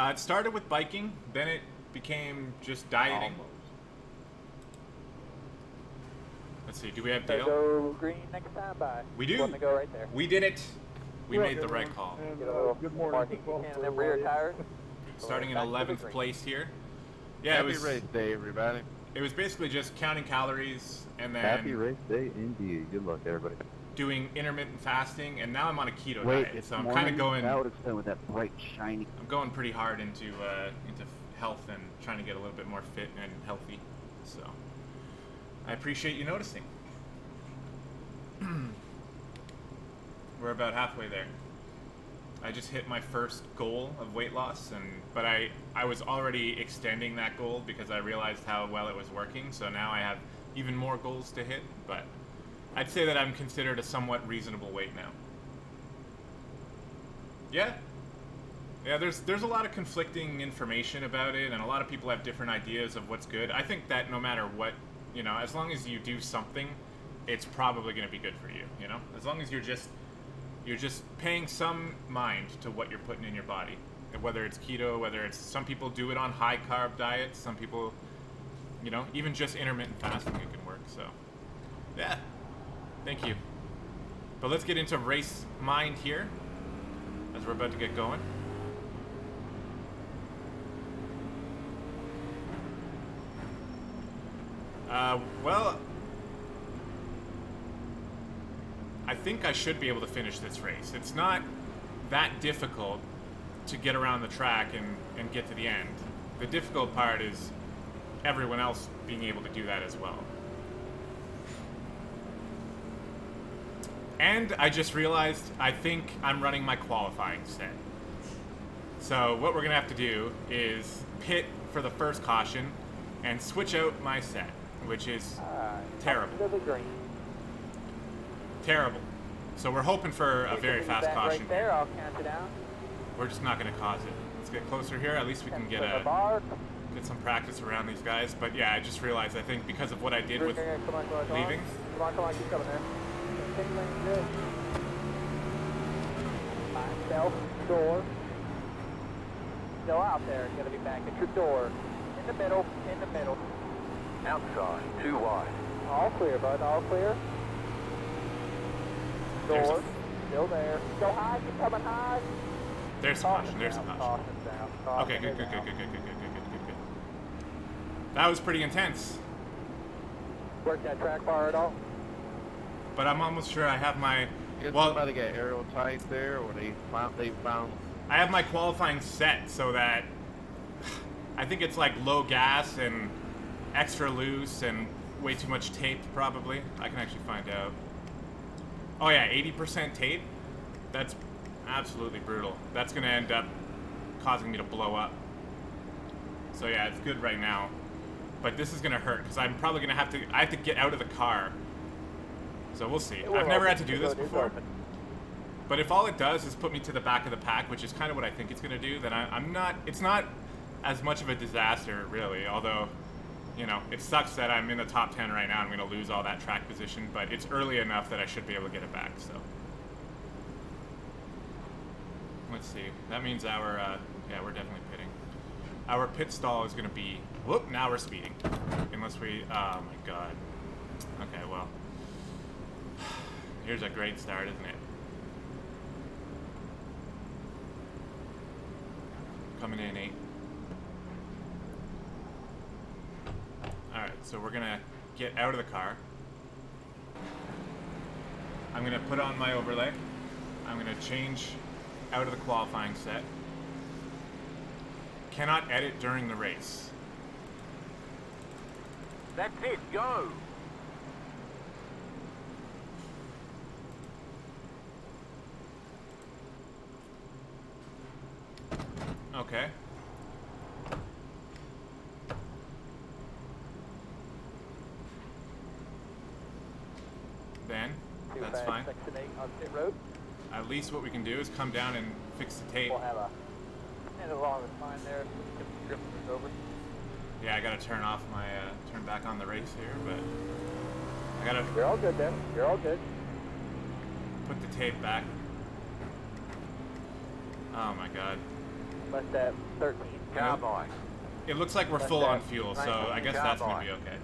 It started with biking, then it became just dieting. Almost. Let's see, do we have So Dale? go green next time by. We do. Want to go right there. We did it. We Yeah, made the good right one. call. And, Get a little good morning. marking you can on them rear tires. Starting in Back to the 11th green. place here. Yeah, Happy race day, everybody. it was basically just counting calories and Happy then race day indeed. Good luck, everybody. doing intermittent fasting, and now I'm on a keto Wait, diet, it's so I'm morning. kind of going. Now it's done with that bright, shiny. I'm going pretty hard into health and trying to get a little bit more fit and healthy. So I appreciate you noticing. We're about halfway there. I just hit my first goal of weight loss, but I was already extending that goal because I realized how well it was working. So now I have even more goals to hit, but I'd say that I'm considered a somewhat reasonable weight now. Yeah. Yeah, there's a lot of conflicting information about it, and a lot of people have different ideas of what's good. I think that no matter what, as long as you do something, it's probably going to be good for you, As long as you're just paying some mind to what you're putting in your body. And whether it's keto, whether it's, some people do it on high carb diets, some people, even just intermittent fasting, it can work. So, yeah. Thank you. But let's get into race mind here, as we're about to get going. Well, I think I should be able to finish this race. It's not that difficult to get around the track and get to the end. The difficult part is everyone else being able to do that as well. And I just realized I think I'm running my qualifying set. So what we're going to have to do is pit for the first caution and switch out my set, which is terrible. To the green. Terrible. So we're hoping for a very fast Back caution. Right there, I'll count you down. We're just not going to cause it. Let's get closer here. At least we can get some practice around these guys. But yeah, I just realized, I think because of what I did with leaving. Come on, keep coming there. Continuing good. Myself, door. Still out there, gotta be back at your door. In the middle. Outside, too wide. All clear, bud, all clear. Door, still there. Go high, keep coming high. There's a caution, there's a caution. Caution's down. Caution Okay, good. down. That was pretty intense. Work that track bar at all? But I'm almost sure I have my, Did well, somebody get aero tight there, or they found I have my qualifying set so that I think it's like low gas and extra loose and way too much tape probably. I can actually find out. Oh yeah, 80% tape? That's absolutely brutal. That's gonna end up causing me to blow up. So yeah, it's good right now. But this is gonna hurt because I'm probably gonna I have to get out of the car. So we'll see. I've never had to do this before. But if all it does is put me to the back of the pack, which is kind of what I think it's going to do, then it's not as much of a disaster, really. Although, it sucks that I'm in the top 10 right now. I'm going to lose all that track position, but it's early enough that I should be able to get it back, so. Let's see. That means yeah, we're definitely pitting. Our pit stall is going to be, whoop, now we're speeding. Unless we, oh my god. Okay, well. Here's a great start, isn't it? Coming in 8. Alright, so we're gonna get out of the car. I'm gonna put on my overlay. I'm gonna change out of the qualifying set. Cannot edit during the race. That's it, go! Okay. Then, that's fine. Section 8 on pit road. At least what we can do is come down and fix the tape. We'll have and along the line there, so we can drift this over. Yeah, I gotta turn back on the race here, but I gotta You're all good then. You're all good. put the tape back. Oh my god. Less at 13. Cowboy. It looks like we're Left full on out. fuel, so Right. I guess that's gonna Cowboy. be okay.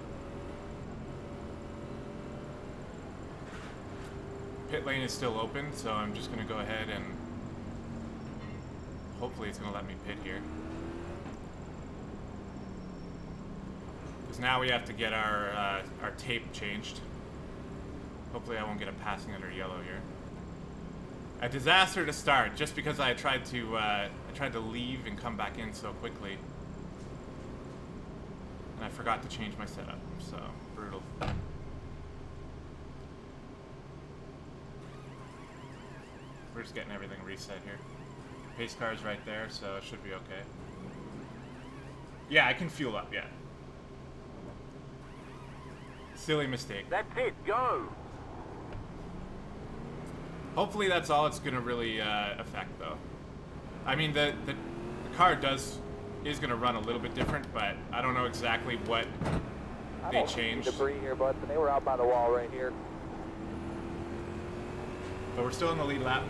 Pit lane is still open, so I'm just gonna go ahead and hopefully it's gonna let me pit here. Because now we have to get our tape changed. Hopefully I won't get a passing under yellow here. A disaster to start, just because I tried to leave and come back in so quickly. And I forgot to change my setup, so brutal. We're just getting everything reset here. Pace car's right there, so it should be okay. Yeah, I can fuel up, yeah. Silly mistake. That's it, go! Hopefully that's all it's gonna really affect, though. I mean, the car is gonna run a little bit different, but I don't know exactly what I they don't see changed. debris here, bud, but they were out by the wall right here. But we're still in the lead lap.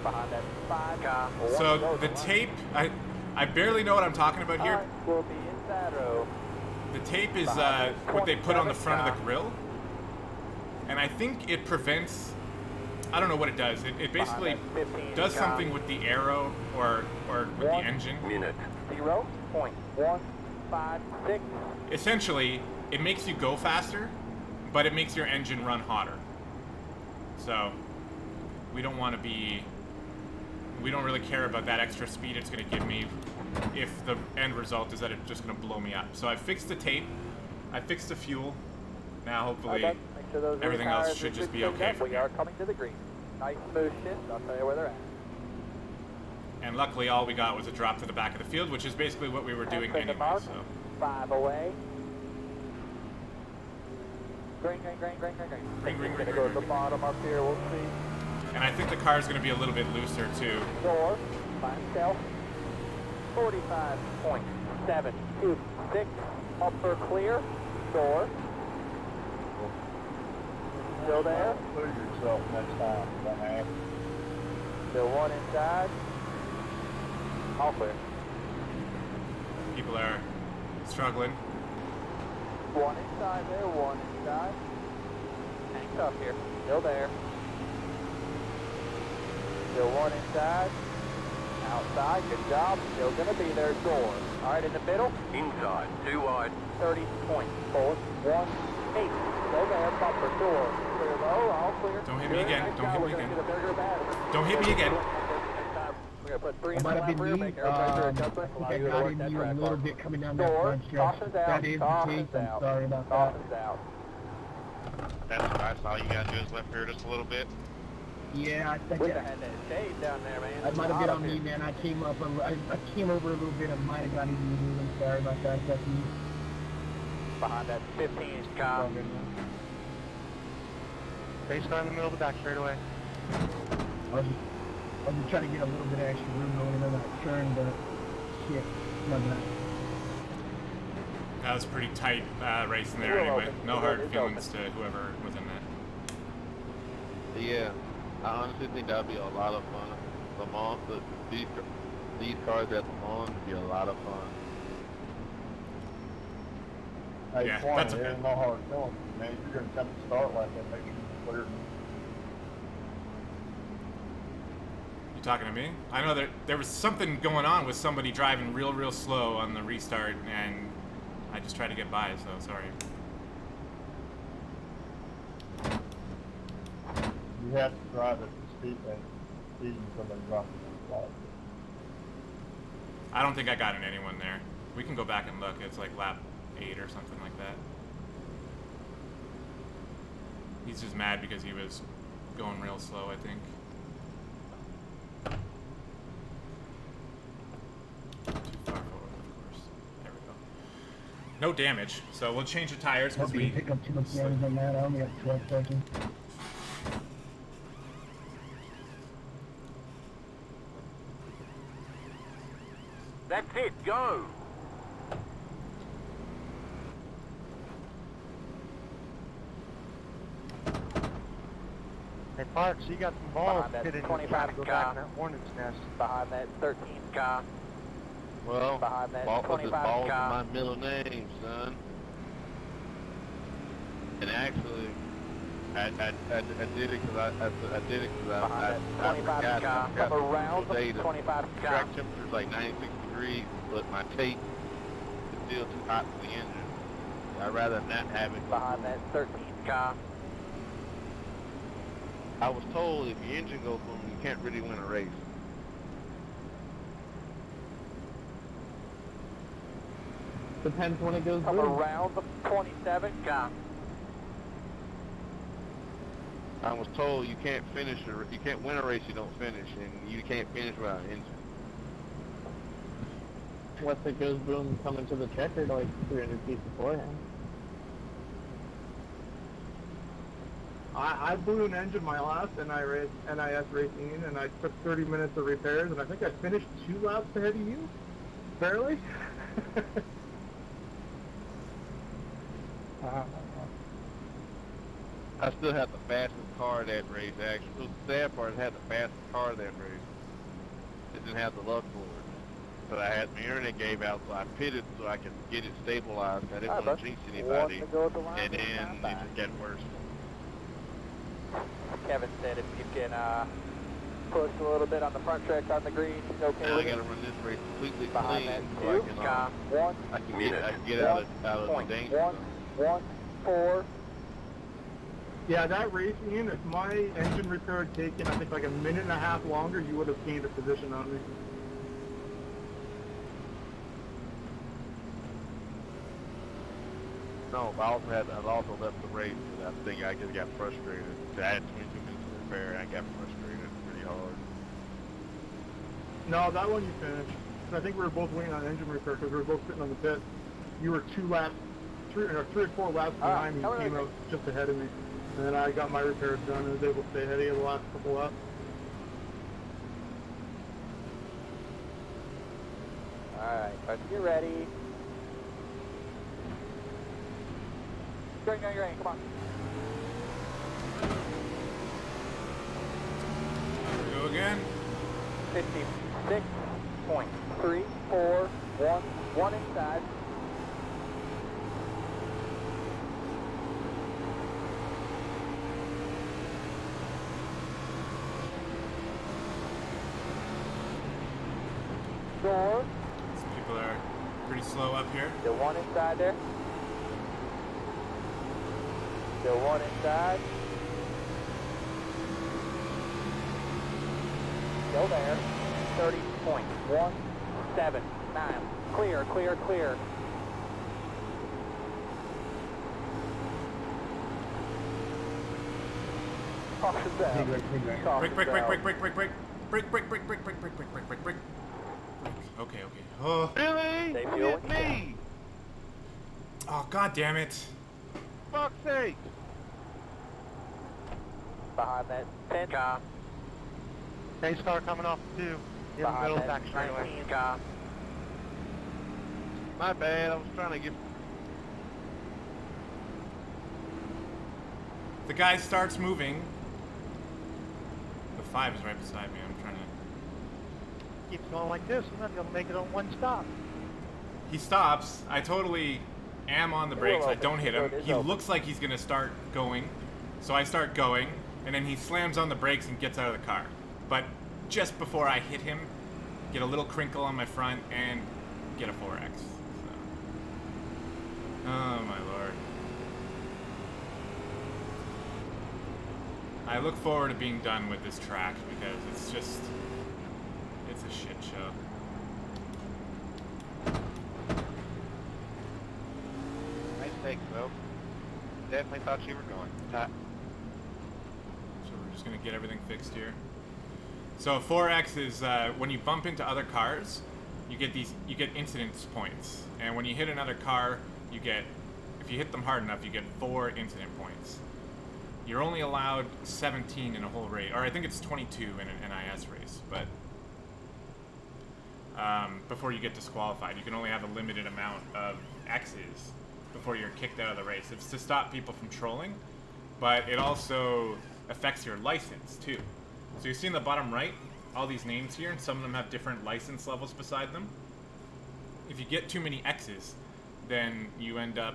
Behind that 5 car. So the tape, I barely know what I'm talking about here. Alright, we'll be inside row. The tape is what they put on the front of the grill. And I think it prevents, I don't know what it does. It basically does something with the aero or with the engine. Minute. 0.156. Essentially, it makes you go faster, but it makes your engine run hotter. So we don't want to be, we don't really care about that extra speed it's going to give me if the end result is that it's just going to blow me up. So I fixed the tape, I fixed the fuel. Now hopefully Okay, make sure those everything rear else tires should are just good be to okay go. from We are here. coming to the green. Nice smooth shift. I'll tell you where they're at. And luckily all we got was a drop to the back of the field, which is basically what we were doing That's in the anyway. mark. So 5 away. Green, green, green, green, green, green. Green, green, We're green, gonna go green, to the green. bottom up here. We'll see. and I think the car is going to be a little bit looser too. Door. Find self. 45.726. Upper clear. Door. Still there. Put yourself next time, dumbass. Still one inside. All clear. People are struggling. One inside there, one inside. Hang tough here. Still there. Still one inside. Outside, good job. Still gonna be there, door. Alright, in the middle, Inside, 2 wide. 30.418. Still there, bumper, door. Clear low, all clear. Don't hit me Good, again, nice don't job. hit me We're gonna again. get a bigger battery. Don't hit me again. We're gonna put 3 in the Might have lap been rear, me. make air pressure adjustment, I allow think you I to got work in that you a track little bar. bit coming down that Door, front stretch. caution's out, That is the case. caution's I'm out. sorry about that. Caution's out. That's what I saw. You gotta do is left rear just a little bit. Yeah, I think We have had that shade down there, man. that might have been Hot on up me, here. man. I came over a little bit. I might have got into you. I'm sorry about that. That's me. Behind that 15-inch car. Pace car in the middle of the back straightaway. I was just trying to get a little bit of extra room going into that turn, but shit, my bad. That was a pretty tight race in there We're anyway. open. No It's hard open. feelings to whoever was in that. Yeah, I honestly think that'd be a lot of fun. Le Mans, these cars at Le Mans would be a lot of fun. Hey, Yeah, Swan, that's there okay. ain't no hard feelings, man. You're gonna come to start like that, make sure you're clear. You talking to me? I know there was something going on with somebody driving real slow on the restart, and I just tried to get by, so sorry. You have to drive at the speed and speeding somebody dropping the flag. I don't think I got in anyone there. We can go back and look. It's like lap 8 or something like that. He's just mad because he was going real slow, I think. Too far forward, of course. There we go. No damage, so we'll change the tires because Hope you we... pick up too much damage on that. I only got 12 seconds. That's it, go! That's Alright, so you got some balls Behind that hidden in 25 trying to go car. back in that hornet's nest. Behind that 13 car. Well, Behind that Balls is 25 Balls is car. my middle name, son. And actually, I did it because I did it because Behind I that 25 forgot. car. I forgot Come around the the data. 25 car. Track temperature's like 96 degrees, but my tape is still too hot for the engine. I'd rather not have it. Behind that 13 car. I was told if your engine goes boom, you can't really win a race. Depends when it goes Come boom. around the 27 car. I was told you can't you can't win a race you don't finish, and you can't finish without an engine. Unless it goes boom coming to the checker like 300 feet beforehand. I blew an engine my last NIS racing, and I took 30 minutes of repairs, and I think I finished 2 laps ahead of you, barely. I still had the fastest car that race, actually. The sad part, I had the fastest car that race. It didn't have the luck for it. But I had my internet gave out, so I pitted so I could get it stabilized. I didn't want to jinx anybody, and then it just got worse. Kevin said if you can push a little bit on the front stretch on the green, he's okay Now I with gotta it. run this race completely Behind clean that so 2 car. I can get out of the danger zone. 1-4. Yeah, that racing, if my engine repair had taken, I think, like a minute and a half longer, you would have gained a position on me. No, I also left the race because I think I just got frustrated. I had 22 minutes to repair and I got frustrated pretty hard. No, that one you finished. 'Cause I think we were both waiting on engine repair because we were both sitting on the pit. You were 3 or 4 laps behind me. You came out just ahead of me. And then I got my repairs done and was able to stay ahead of you the last couple laps. Alright, let's get ready. Straighten out your aim, come on. Go again. 56.341. One inside. Door. Some people are pretty slow up here. Still one inside there. Still one inside. Still there. 30.179. Clear, clear, clear. Caution down. Break, break, break, break, break, break, break. Break, break, break, break, break, break, break, break, break, break. Okay, okay. Oh. Really? Stay You fuel hit me! Oh, god damn it. Fuck's sake! Behind that 10 car. Pace car coming off the 2. In the Behind middle that back straightaway. 19 car. My bad, I was trying to get... The guy starts moving. The 5 is right beside me. I'm trying to... Keeps going like this, we're not going to make it on one stop. He stops. I totally am on the brakes. I don't hit him. He looks like he's going to start going. So I start going, and then he slams on the brakes and gets out of the car. But just before I hit him, get a little crinkle on my front and get a 4X. So. Oh my lord. I look forward to being done with this track because it's just, it's a shit show. Nice take, Will. Definitely thought you were going. So we're just gonna get everything fixed here. So 4X is when you bump into other cars, you get incidence points, and when you hit another car, you get, if you hit them hard enough, you get 4 incident points. You're only allowed 17 in a whole race, or I think it's 22 in an NiS race, but before you get disqualified, you can only have a limited amount of X's before you're kicked out of the race. It's to stop people from trolling, but it also affects your license too. So you see in the bottom right, all these names here, and some of them have different license levels beside them. If you get too many X's, then you end up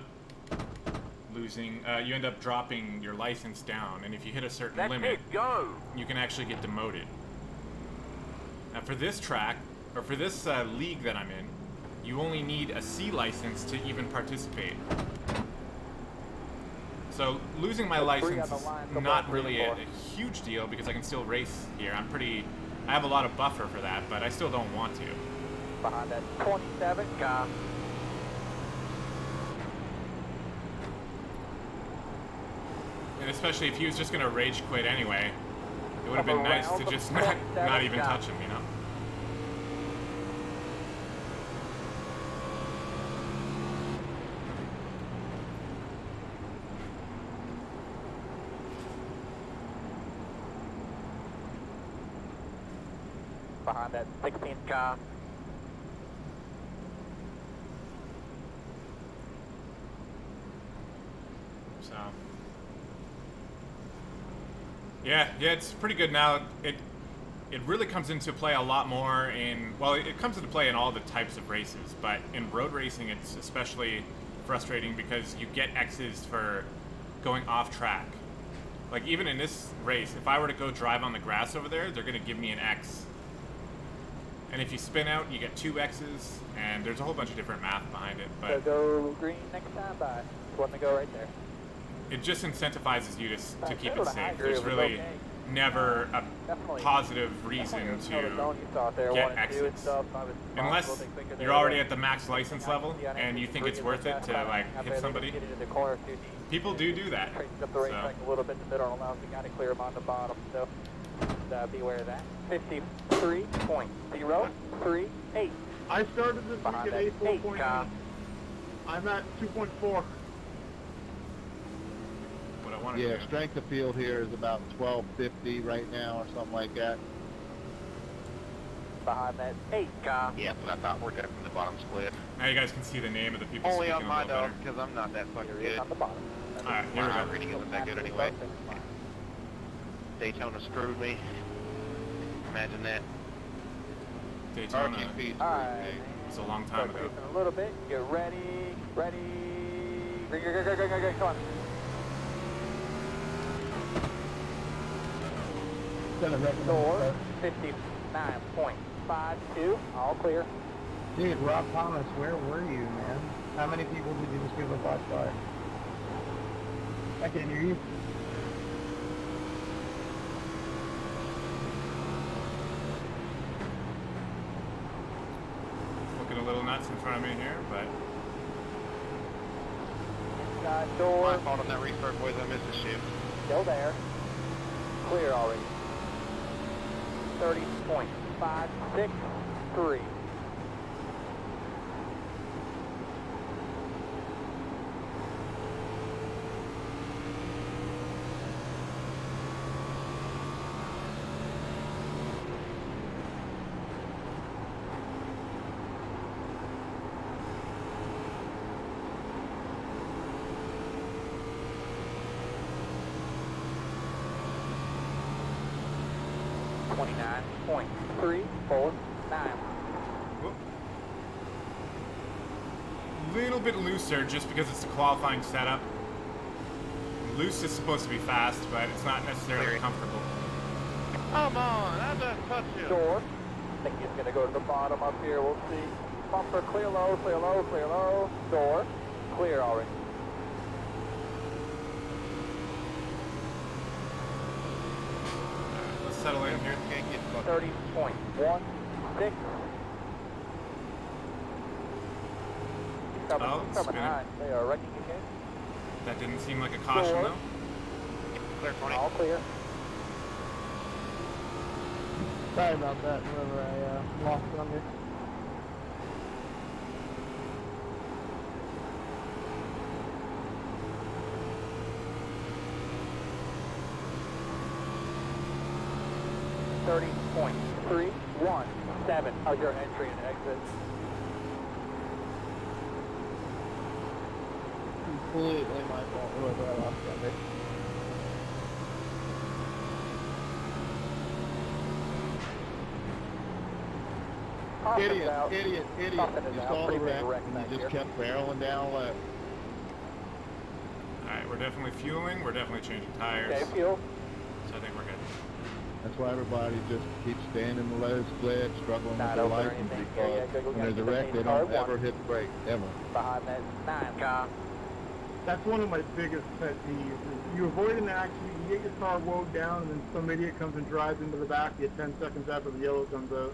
losing, you end up dropping your license down, and if you hit a certain limit, you can actually get demoted. Now for this track, or for this league that I'm in, you only need a C license to even participate. So losing my license is not really a huge deal because I can still race here. I have a lot of buffer for that, but I still don't want to. Behind that 27 car. And especially if he was just going to rage quit anyway, it would have been nice to just not even touch him, you know? Behind that 16 car. So yeah, it's pretty good now. It really comes into play a lot more in, well, it comes into play in all the types of races, but in road racing it's especially frustrating because you get X's for going off track. Like even in this race, if I were to go drive on the grass over there, they're gonna give me an X. And if you spin out, you get 2 X's, and there's a whole bunch of different math behind it. But so go green next time, bye. One to go right there. It just incentivizes you to keep it safe. There's really never a positive reason to get X's. Unless you're already at the max license level and you think it's worth it to like hit somebody. People do that. Up the race track a little bit in the middle, allows the guy to clear him on the bottom. So beware of that. 53.038. I started this week at 84.9. I'm at 2.4. Yeah, strength of field here is about 1250 right now or something like that. Behind that 8 car. Yeah, that's what I thought. We're definitely in the bottom split. Now you guys can see the name of the people Only speaking on my a little dog, better. because I'm not that fucking good. On the bottom. Alright, here we My go. reading isn't that good anyway. Daytona screwed me. Imagine that. Daytona Alright. was a long time ago. A little bit. Get ready. Go. Come on. Door 59.52. All clear. Dude, Rob Thomas, where were you, man? How many people did you just give a 5-star? I can't hear you. Looking a little nuts in front of me here, but Door. My fault on that restart, boys. I missed the shift. Still there. Clear already. 30.563. little bit looser just because it's a qualifying setup. Loose is supposed to be fast, but it's not necessarily comfortable. Come on, I just touched you. Door. I think he's going to go to the bottom up here. We'll see. Bumper, clear low. Door. Clear already. Let's settle in here. 30.16. Oh, Coming high. They are wrecking again. That didn't seem like a caution, Door. though. Clear 20. All clear. Sorry about that, whenever I lost it on you. .317. How's your entry and exit? Completely my fault, whoever I lost on it. Idiot, out. idiot, idiot. Caution is You out. saw the Pretty big wreck wreck and back you just here. kept barreling down left. Alright, we're definitely fueling, we're definitely changing tires. Okay, fuel. So I think we're good. That's why everybody just keeps staying in the low split, struggling Not with their open or license anything. because Yeah, good. when there's a We got wreck, they 15 don't car, ever one. hit the brake, ever. Behind that 9 car. That's one of my biggest pet peeves. Is you avoid an accident, you get your car woed down, and then some idiot comes and drives into the back of you 10 seconds after the yellow comes out.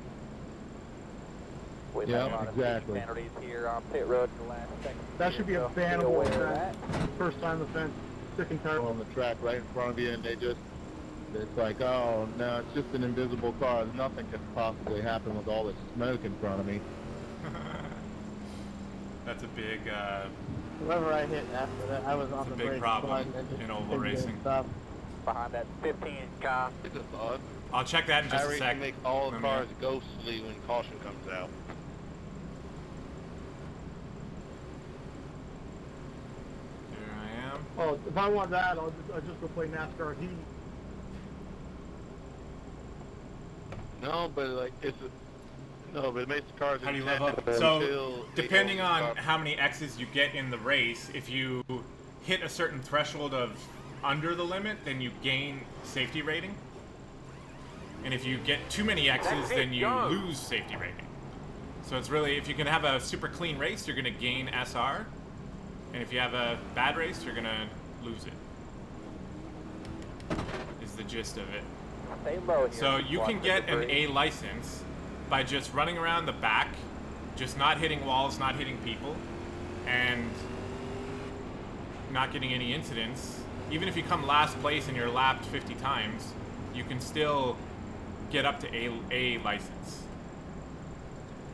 We've Yeah, had a lot of exactly. penalties here on pit road in the last second. That should be a so be bannable aware of offense. that. First time offense. Sick and tired. On the track right in front of you, and it's like, oh no, it's just an invisible car. Nothing could possibly happen with all this smoke in front of me. That's a big, Whoever I hit after that, I was on it's a the big brake problem button and just in oval couldn't get it racing. stopped. Behind that 15 car. It's just odd. I'll check that in just a iRacing sec. makes all the Let me- cars ghostly when caution comes out. Here I am. Oh, if I want that, I'll just go play NASCAR Heat. No, but like no, but it makes the cars. How do you level up? intense So, until depending they on stop. how many X's you get in the race, if you hit a certain threshold of under the limit, then you gain safety rating. And if you get too many X's, That's it, then you go. lose safety rating. So it's really, if you can have a super clean race, you're going to gain SR. And if you have a bad race, you're going to lose it. Is the gist of it. Stay low here. So you Watch can the get an debris. A license by just running around the back, just not hitting walls, not hitting people, and not getting any incidents. Even if you come last place and you're lapped 50 times, you can still get up to A license.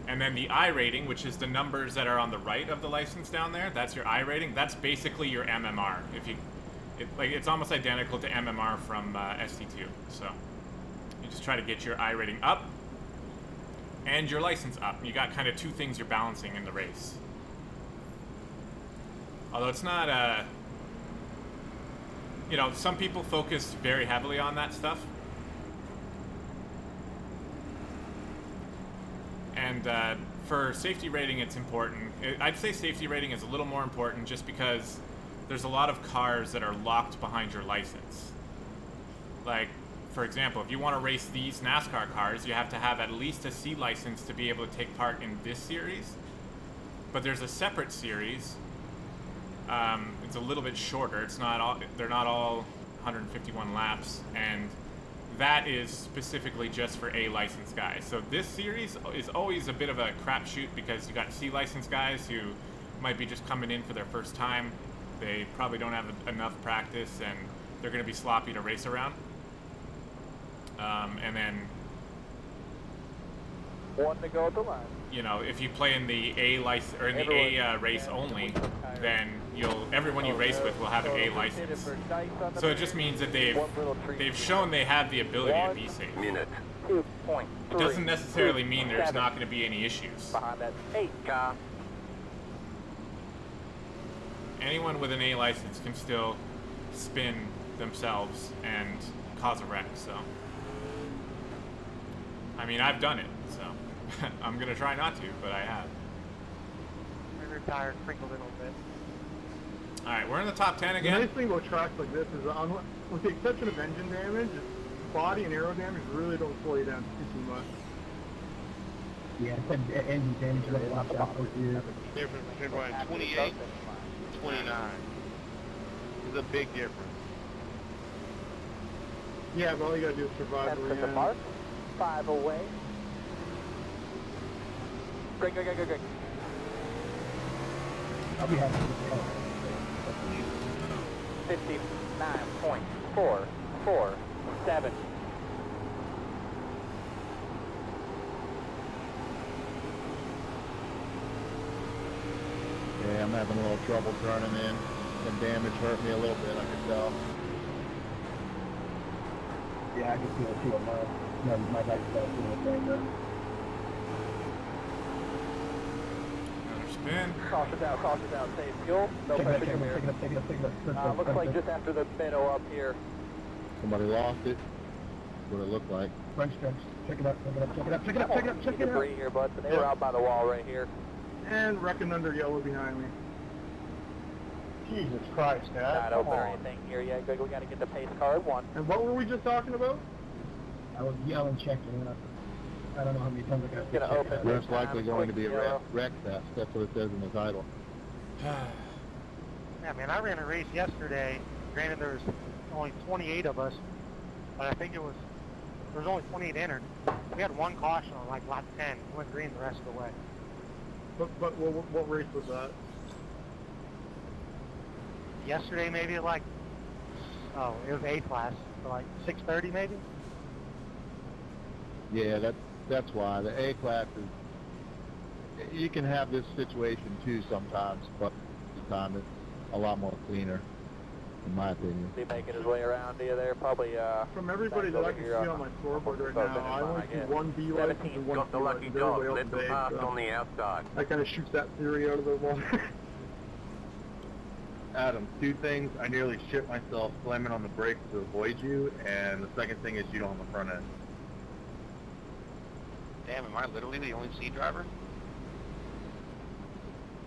And then the I rating, which is the numbers that are on the right of the license down there, that's your I rating. That's basically your MMR. It's almost identical to MMR from ST2. So you just try to get your I rating up and your license up. You got kind of two things you're balancing in the race. Although it's not some people focus very heavily on that stuff. And for safety rating, it's important. I'd say safety rating is a little more important just because there's a lot of cars that are locked behind your license. Like, for example, if you want to race these NASCAR cars, you have to have at least a C license to be able to take part in this series. But there's a separate series. It's a little bit shorter. They're not all 151 laps, and that is specifically just for A license guys. So this series is always a bit of a crapshoot because you got C license guys who might be just coming in for their first time. They probably don't have enough practice, and they're going to be sloppy to race around. And then, One to go at the line. if you play in the A license or in the A race only, then everyone you race with will have an A license. So it just means that they've shown they have the ability to be safe. Minute. 2.3. It doesn't necessarily mean there's not going to be any issues. Behind that 8 car. Anyone with an A license can still spin themselves and cause a wreck, so. I mean, I've done it, so. I'm going to try not to, but I have. My rear tire crinkled a little bit. Alright, we're in the top 10 The again. nice thing about tracks like this is, with the exception of engine damage, body and aero damage really don't slow you down too much. Yeah, it's engine damage is a lot of you. Difference between running 28 and 29. There's a big difference. Yeah, but all you gotta do is survive That's the at the end. mark. 5 away. Great. I'll be happy with that. 59.447. Yeah, I'm having a little trouble turning in. The damage hurt me a little bit, I can tell. Yeah, I can feel it too. My bike's still feeling the same though. Another spin. Cautious out, save fuel. No pressure your mirror. Take it up. Looks like just after the minnow up here. Somebody lost it. what it looked like. Front stretch. Check it out, check it out, check it out, check it out, check it out, check it out. Debris here, bud. They were out by the wall right here. And wrecking under yellow behind me. Jesus Christ, Dad. Not open or anything here yet. We got to get the pace car at 1. And what were we just talking about? I was yelling, checking it out. I don't know how many times I got to Gonna check open. it out. There's likely going to be a Yeah. wreck fest. That's what it says in the title. Yeah, man, I ran a race yesterday. Granted, there was only 28 of us, but I think there was only 28 entered. We had one caution on like lap 10. We went green the rest of the way. But what race was that? Yesterday, maybe at like, it was A class, so like 6:30 maybe. Yeah, that's why the A class is. You can have this situation too sometimes, but this time it's a lot more cleaner, in my opinion. Is he making his way around to you there? Probably, From everybody that I can see on my scoreboard right now, I only see one B license and one Got the C lucky license. dog. Everybody Let else them is A, pass so on the outside. that kind of shoots that theory out of the water. Adam, two things. I nearly shit myself slamming on the brakes to avoid you, and the second thing is you don't have a front end. Damn, am I literally the only C driver?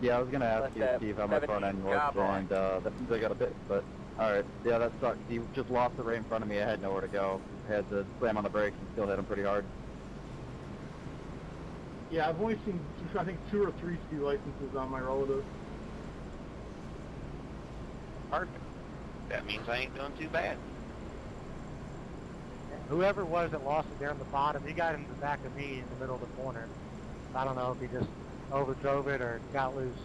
Yeah, I was gonna ask Let you, that Steve, how my front end works, cowboy. and that means I got a bit, but alright, yeah, that sucks. He just lost it right in front of me. I had nowhere to go. I had to slam on the brakes and still hit him pretty hard. Yeah, I've only seen, I think, 2 or 3 C licenses on my relative. Perfect. That means I ain't doing too bad. Whoever it was that lost it there in the bottom, he got into the back of me in the middle of the corner. I don't know if he just overdrove it or got loose.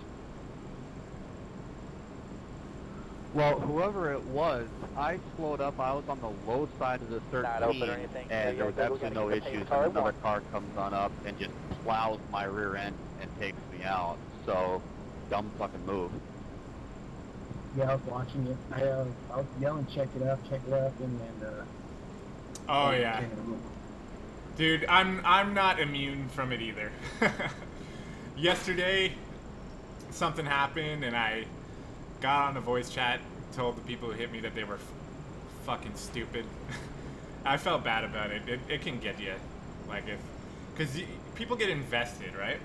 Well, whoever it was, I slowed up. I was on the low side of the Not open 13, or anything. and there was Yeah, we're absolutely gonna no get the pace issues. car And another one. car comes on up and just plows my rear end and takes me out. So, dumb fucking move. Yeah, I was watching it. I was yelling, check it out, and Oh yeah, dude, I'm not immune from it either. Yesterday, something happened, and I got on a voice chat, told the people who hit me that they were fucking stupid. I felt bad about it. It can get you, like because people get invested, right?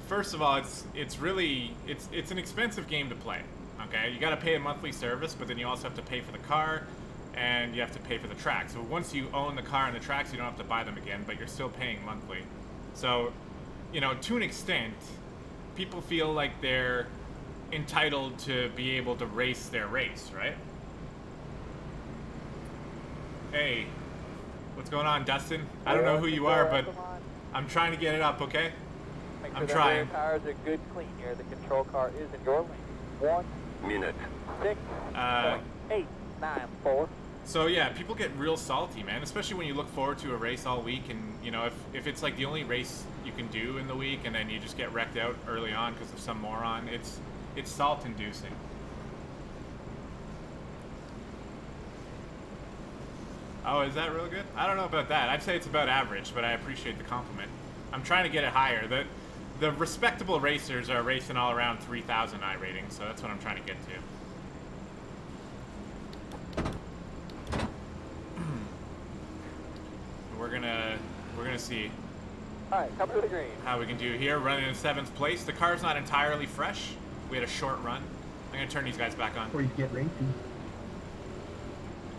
First of all, it's really an expensive game to play. Okay, you got to pay a monthly service, but then you also have to pay for the car, and you have to pay for the track. So once you own the car and the tracks, you don't have to buy them again, but you're still paying monthly. So, to an extent, people feel like they're entitled to be able to race their race, right? Hey, what's going on, Dustin? I don't know who you are, but I'm trying to get it up, okay? Make I'm sure trying. the rear tires are good clean here. The control car is in your lane. 1 Minute. 6 8 9 4. So yeah, people get real salty, man, especially when you look forward to a race all week, and if it's like the only race you can do in the week, and then you just get wrecked out early on because of some moron, it's salt-inducing. Oh, is that real good? I don't know about that. I'd say it's about average, but I appreciate the compliment. I'm trying to get it higher. The respectable racers are racing all around 3,000 iRating, so that's what I'm trying to get to. We're gonna see Alright, come to the green. how we can do here. Running in 7th place. The car's not entirely fresh. We had a short run. I'm gonna turn these guys back on. before you get racing.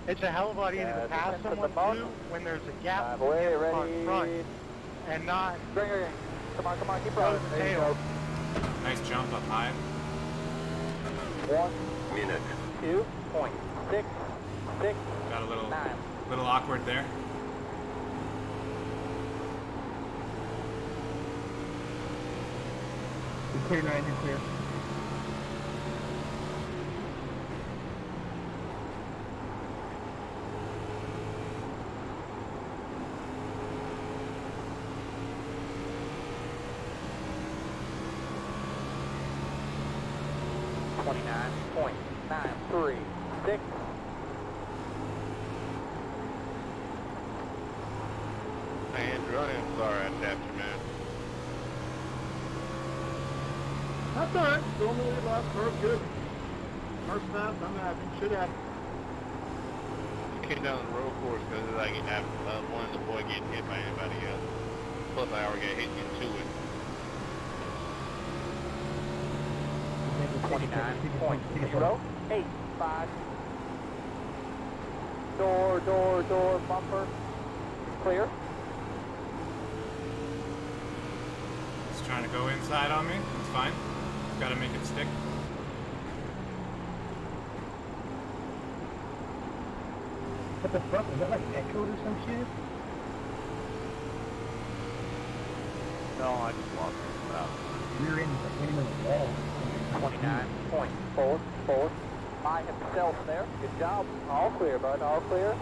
It's a hell of a lot easier Yeah, to pass defense at the someone bottom. too when there's a gap Away, in front, ready. and not Bring her in. Come on, keep rolling. There you go. Nice jump up high. 1 Minute. 2.6 6 Got a 9. little awkward there. You're clear, Ryan, you're clear. .936. Andrew, I am sorry I tapped you, man. That's alright. Still in the lead lap. Car's good. Car's fast. I'm happy. Should happen. came down the road course because I wanted to avoid getting hit by anybody else. Plus, I already got hit into it. 29.085. Door, bumper. Clear. He's trying to go inside on me. It's fine. Just gotta make it stick. What the fuck? Is that like echoed or some shit? No, I just lost it. You're in the wall. 29.44. By himself there. Good job. All clear, bud. All clear.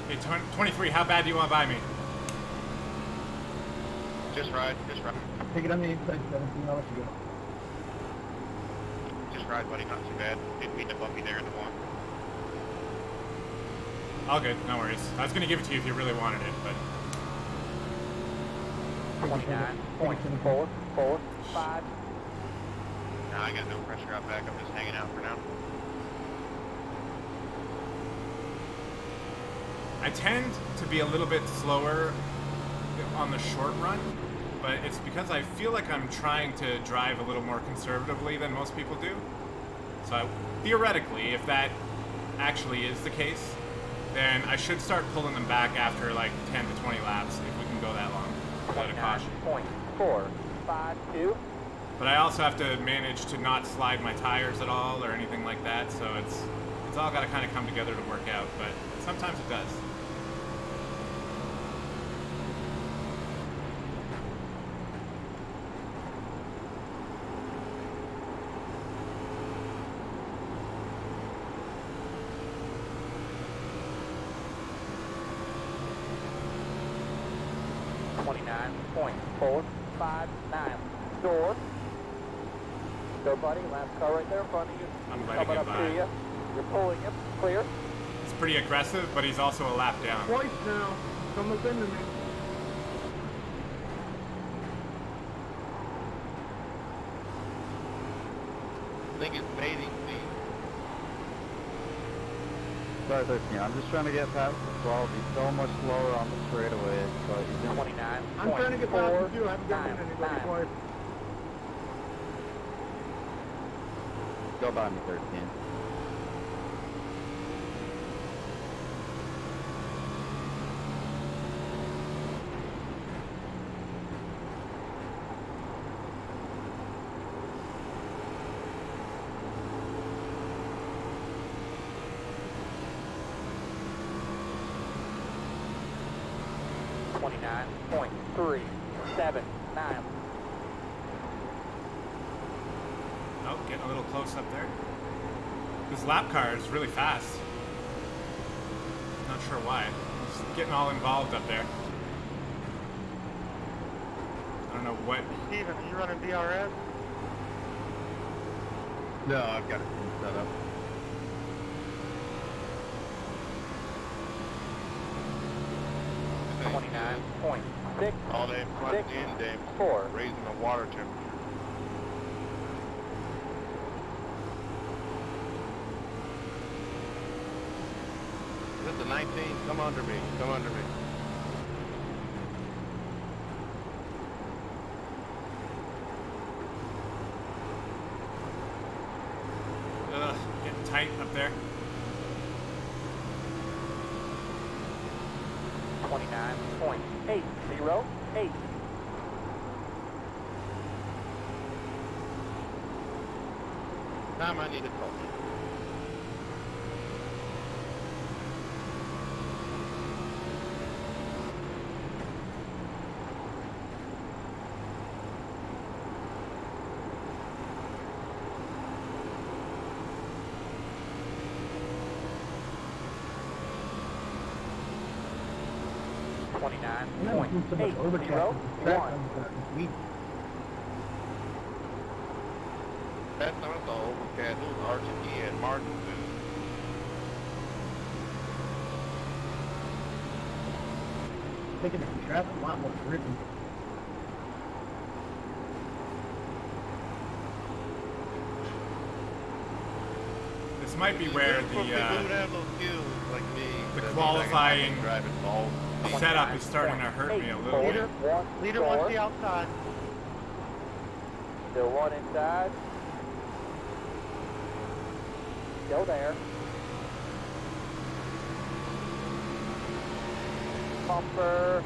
Hey, 23, how bad do you want to buy me? Just ride. Take it on the inside, 17, I'll let you go. Just ride, buddy. Not too bad. Didn't mean to bump you there in the one. All good, no worries. I was gonna give it to you if you really wanted it, but 29.445. No, I got no pressure out back. I'm just hanging out for now. I tend to be a little bit slower on the short run, but it's because I feel like I'm trying to drive a little more conservatively than most people do. So theoretically, if that actually is the case, then I should start pulling them back after like 10 to 20 laps if we can go that long without a caution. 29.452. But I also have to manage to not slide my tires at all or anything like that, so it's all got to kind of come together to work out, but sometimes it does. .459. Door. Go, buddy. Last car right there in front of you. I'm letting Coming him up by. to you. You're pulling him. Clear. It's pretty aggressive, but he's also a lap down. Twice now. Come up into me. I think it's baiting me. Sorry, 13. I'm just trying to get past the 12. He's so much slower on the straightaway, but he's in 29. I'm trying to get past you too. I haven't gotten anybody twice. Go by me, 13. .379. Oh, getting a little close up there. This lap car is really fast. Not sure why. Just getting all involved up there. I don't know what. Steven, are you running DRS? No, I've got it set up. .6. All day front and end day, raising the water temperature. Is this the 19? Come under me. Come under me. Ugh, getting tight up there. 29.808. Time I need to call you. That's not at all overcast. It was RGE and Martinsville. Making the traffic a lot more drippy. This might be where For people who have those skills like me, the that qualifying means I can drive it all. setup is starting to hurt me a little bit. Leader wants the outside. Still one inside. Still there. Bumper.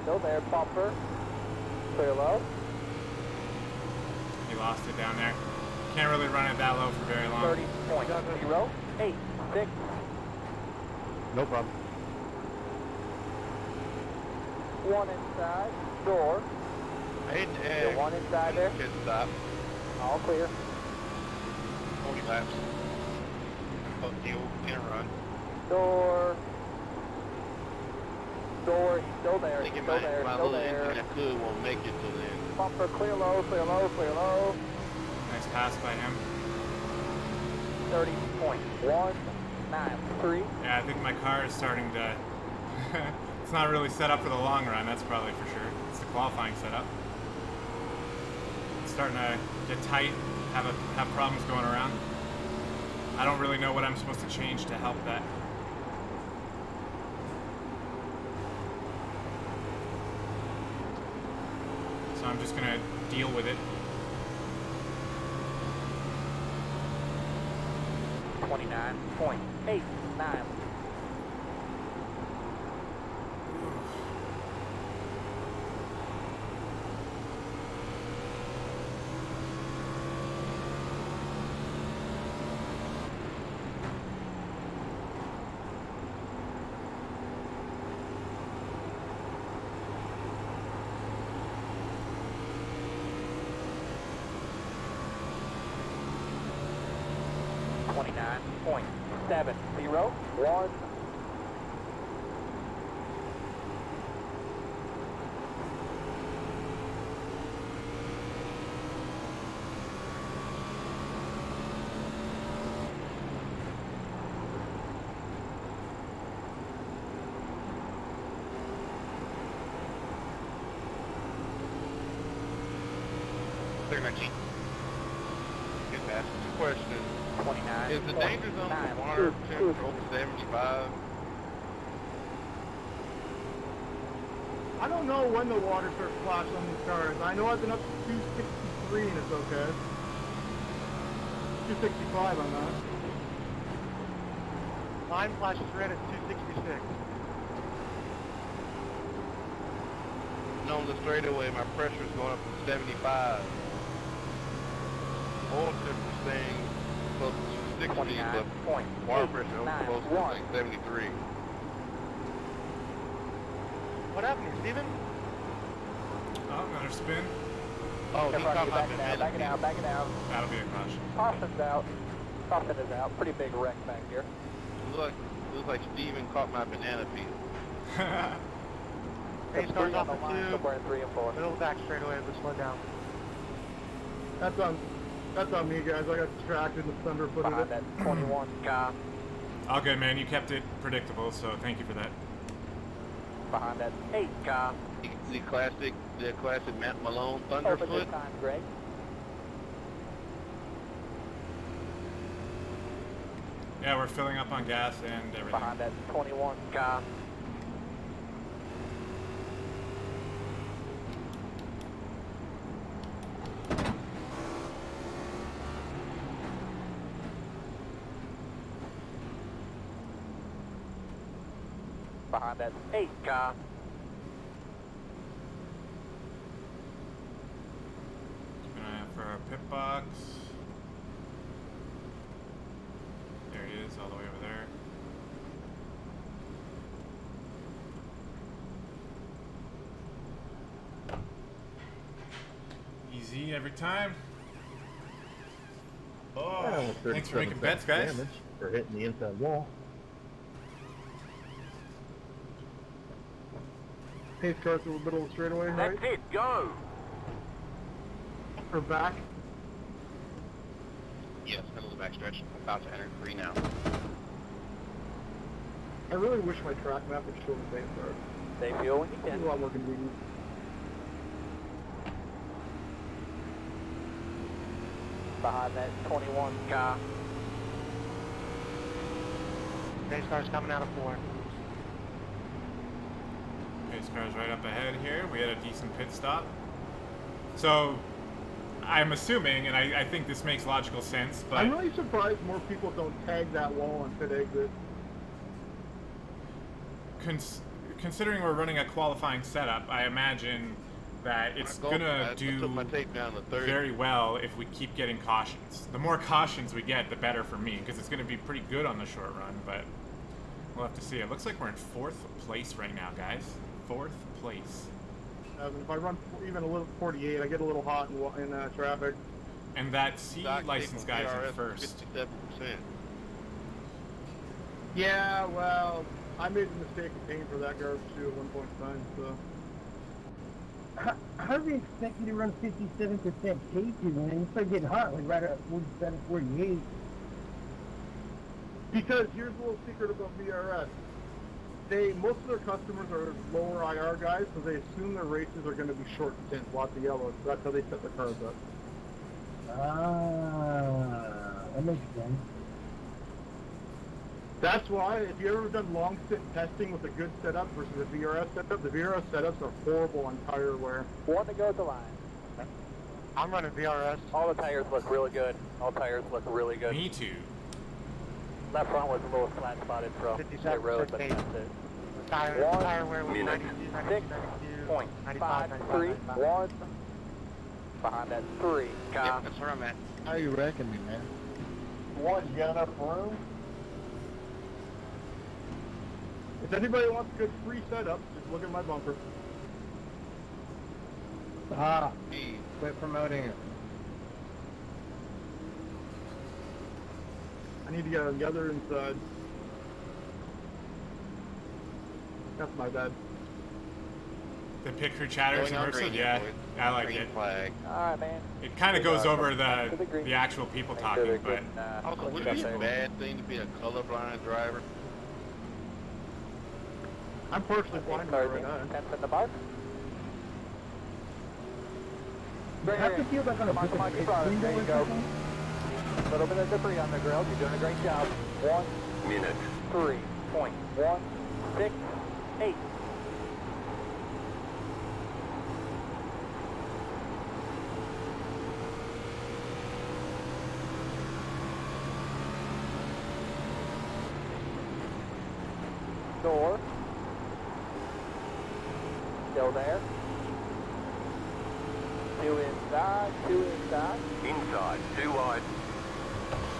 Still there, bumper. Clear low. He lost it down there. Can't really run it that low for very long. 30.086. No problem. One inside. Door. Hey, Still one inside there. Pit stop. All clear. 40 laps. Oh, deal and run. Door. Door. He's still there. I He's think still my there. Still little engine there. that could won't make it till then. Bumper clear low. Clear low. Clear low. Nice pass by him. 30.193. Yeah, I think my car is starting to... it's not really set up for the long run, that's probably for sure. It's the qualifying setup. It's starting to get tight, have problems going around. I don't really know what I'm supposed to change to help that. So I'm just gonna deal with it. 29.89. .701. Clear 19. Good pass. Question. 29. Is the danger zone for water temperature over 75? I don't know when the water starts splashing on these cars. I know I've been up to 263 and it's okay. 265 on that. Mine flashes red at 266. On the straightaway, my pressure is going up to 75. Oil temperature staying close to 60, but water pressure close to like 73. What happened here, Steven? Oh, another spin. Oh, he caught my Back it banana. out, back it out. That'll be a caution. Caution's out. Caution is out. Pretty big wreck back here. Looks like Steven caught my banana peel. Hey, starts off the at line, 2. somewhere in 3 and 4. Middle back straightaway, but slow down. That's on me, guys. I got distracted and the thunder put Behind it. that 21 car. All good, man. You kept it predictable, so thank you for that. Behind that 8 car. The classic Matt Malone Open Thunderfoot. this time, Greg. Yeah, we're filling up on gas and everything. Behind that 21 car. Behind that 8 car. Keep an eye out for our pit box. There he is, all the way over there. Easy every time. Oh, thanks for making bets, guys. For hitting the inside wall. Pace car through the middle of the straightaway, right? That's it, go! Or back? Yes, middle of the backstretch. About to enter 3 now. I really wish my track map would show the same car. Stay fuel when you It's can. a lot more convenient. behind that 21 Car. Pace car's coming out of 4. Pace car's right up ahead here. We had a decent pit stop. So, I'm assuming, and I think this makes logical sense, but I'm really surprised more people don't tag that wall on pit exit. considering we're running a qualifying setup, I imagine that it's gonna do took my tape down to 30. very well if we keep getting cautions. The more cautions we get, the better for me, because it's gonna be pretty good on the short run, but we'll have to see. It looks like we're in 4th place right now, guys. 4th place. If I run even a little 48, I get a little hot in traffic. And that C license guy's in 1st. 57%. Yeah, well, I made the mistake of paying for that garbage too at one point in time, so. How do they expect you to run 57% safety when you start getting hot, like right at 47, 48? Because here's a little secret about VRS. Most of their customers are lower IR guys, so they assume their races are going to be short stint, lots of yellows. So that's how they set their cars up. Ah, that makes sense. That's why, if you ever done long stint testing with a good setup versus a VRS setup, the VRS setups are horrible on tire wear. One to go at the line. I'm running VRS. All the tires look really good. All tires look really good. Me too. Left front was a little flat spotted from the road, but that's it. Tire wear was minute. 92, 92, 92, 95, 95, 6.53, 95. 1. Behind that 3. Car. Yep, that's where I'm at. How you reckon me, man? 1, you got enough room? If anybody wants a good free setup, just look at my bumper. Ah, Hey, quit promoting it. I need to get on the other inside. That's my bad. The pit crew chatters going on immersive, green, yeah, boys. I like Green it. flag. Alright, man. It kind of goes over to the green. the actual people Make sure talking, they're but getting, Also, cleaned would up it be a there. bad thing to be a colorblind driver? I'm partially blind right now. 10th in the mark. I have to feel like on a Come on, come on, keep running. There you go. A little bit of debris on the grill. You're doing a great job. 1, Minute. 3.168. Door. Still there. 2 inside, 2 inside. Inside. 2 wide.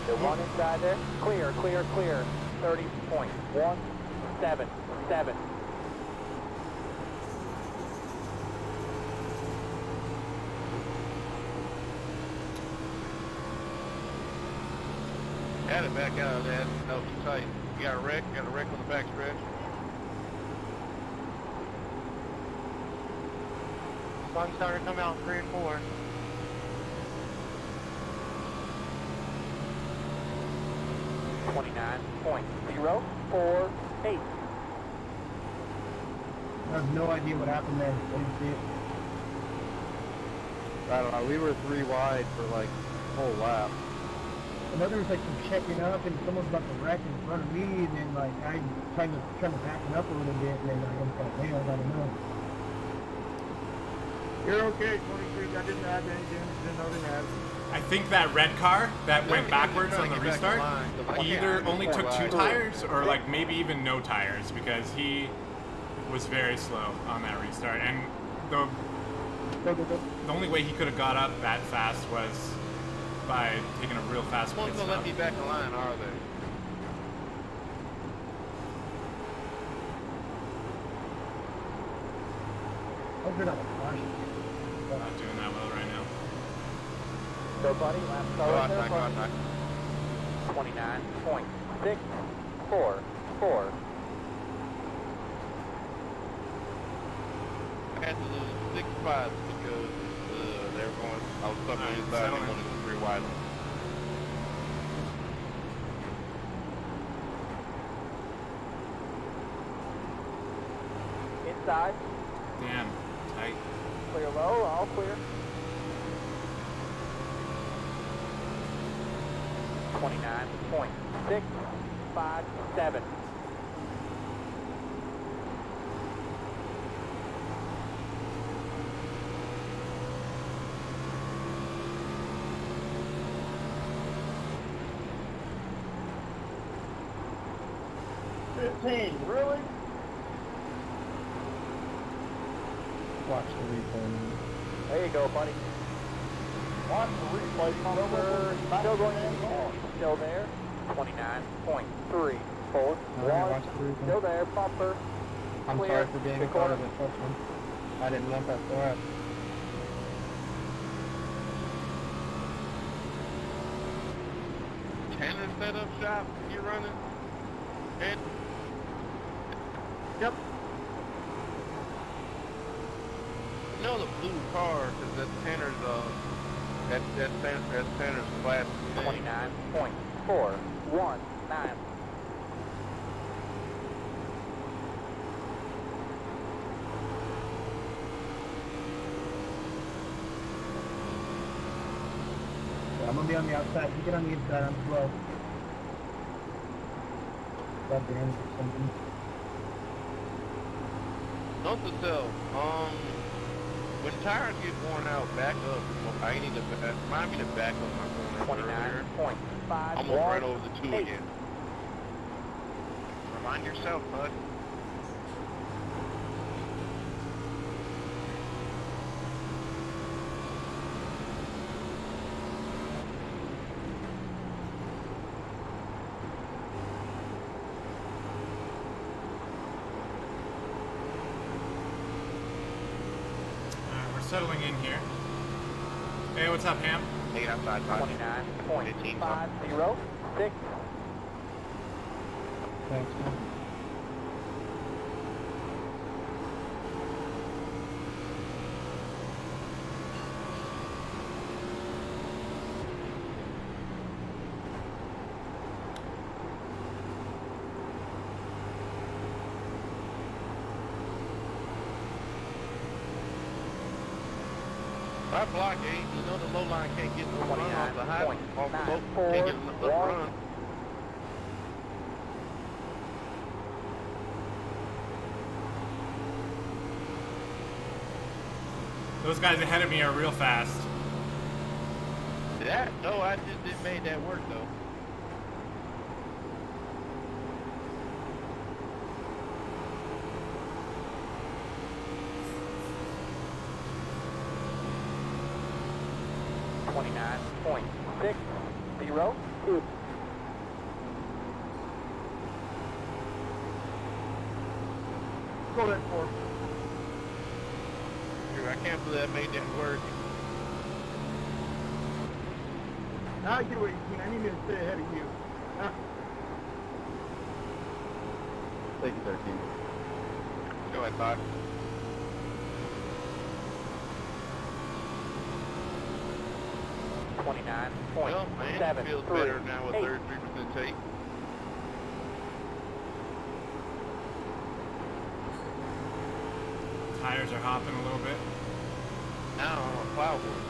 Still 1 inside there. Clear, clear, clear. 30.177. Had it back out of that. No, too tight. You got a wreck on the back stretch. Sun started coming out 3 and 4. .048. I have no idea what happened there. I didn't see it. I don't know, we were 3 wide for like a whole lap. And then there was like some checking up, and someone's about to wreck in front of me, and then like I trying to back it up a little bit, and then I was like, man, I don't know. You're okay, 23. I didn't add anything. Didn't know they had. I think that red car that went backwards on the Trying to get back restart, in line, 'cause I he can't either move only took 2 wide. tires or like maybe even no tires, because he was very slow on that restart. And the only way he could have got up that fast was by taking a real fast No pit one's gonna let stop. me back in line, are they? I was good on the caution. Not doing that well right now. So, buddy, last Go car on, in there. go on, go on. 29.644. I had to lose 6 spots because they were going. I was stuck on the inside. settle They in. wanted to go 3 wide. Inside. Damn, tight. Clear low. All clear. 29.657. Really? Watch the replay. There you go, buddy. Watch the replay. Still going in. Still there. 29.341. Watch the replay. Still there. Bumper. I'm Clear. sorry for being a Good part corner. of it, first one. I didn't want that to happen. Tanner set up shop. You running? Ed? Yep. You know the blue car, cause that's Tanner's, that's Tanner's class thing. 29.419. I'm gonna be on the outside. You get on the inside. I'm slow. Got damage or something. Note to self, when tires get worn out, back up. I need to, remind me to back up my corner earlier. 29.5. Almost ran over the two again. Remind yourself, bud. Settling in here. Hey, what's up, Ham? Take it outside, Todd. 29.506. Thanks, man. Right block, eh? You know the low line can't get no run off the high, off the low, can't get enough run. Those guys ahead of me are real fast. That, no, I just didn't make that work though. .602. Go that for. Dude, I can't believe I made that work. Now I get what you mean. I need me to stay ahead of you. Thank you, 13. Go ahead, Todd. Well, my engine feels better now with 33% tape. Tires are hopping a little bit. Now I'm on a plow horse.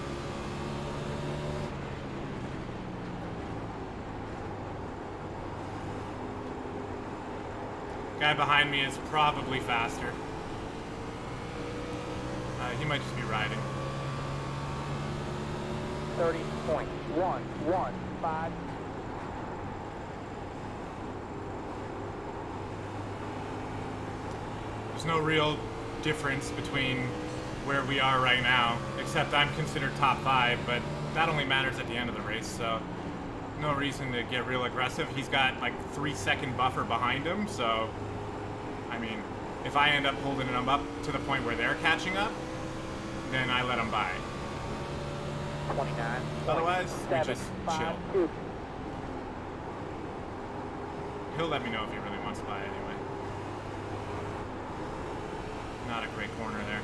Guy behind me is probably faster. He might just be riding. 30.115. There's no real difference between where we are right now, except I'm considered top 5, but that only matters at the end of the race, so no reason to get real aggressive. He's got like 3-second buffer behind him, so I mean, if I end up holding them up to the point where they're catching up, then I let them by. 29. Otherwise, we just chill. He'll let me know if he really wants to buy anyway. Not a great corner there.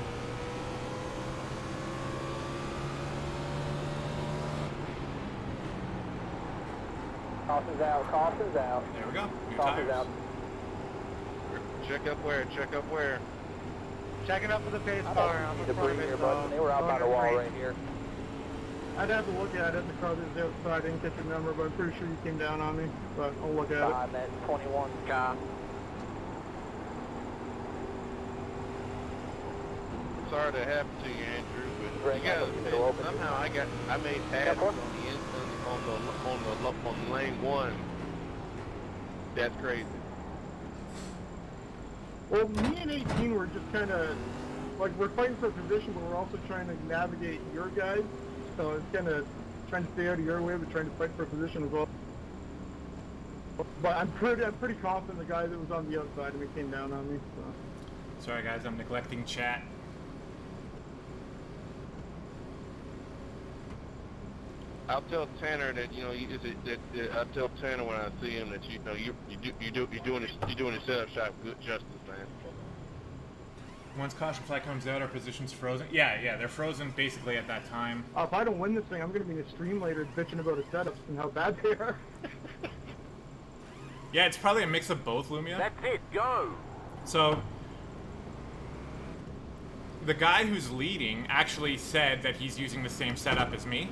Caution's out, caution's out. There we go. New Caution's tires. out. Check up where, check up where. Checking up for the pace I car. don't I'm need in to front of breathe it, here, bud. They were out by the wall right here. I'd have to look at it. The car that was outside. I didn't get your number, but I'm pretty sure you came down on me. But I'll look at it. 5 net 21 car. Sorry to happen to you, Andrew, but Bring you gotta up the say, window open. somehow I made passes on the instant on lane 1. That's crazy. Well, me and 18 were just kind of, like, we're fighting for position, but we're also trying to navigate your guys. So it's kind of trying to stay out of your way, but trying to fight for position as well. But I'm pretty confident the guy that was on the outside of me came down on me. So. Sorry guys, I'm neglecting chat. I'll tell Tanner that I'll tell Tanner when I see him that you're doing the setup shot good justice, man. Once caution flag comes out, our position's frozen. Yeah, they're frozen basically at that time. If I don't win this thing, I'm going to be in a stream later bitching about the setups and how bad they are. Yeah, it's probably a mix of both, Lumia. That's it, go! So, the guy who's leading actually said that he's using the same setup as me,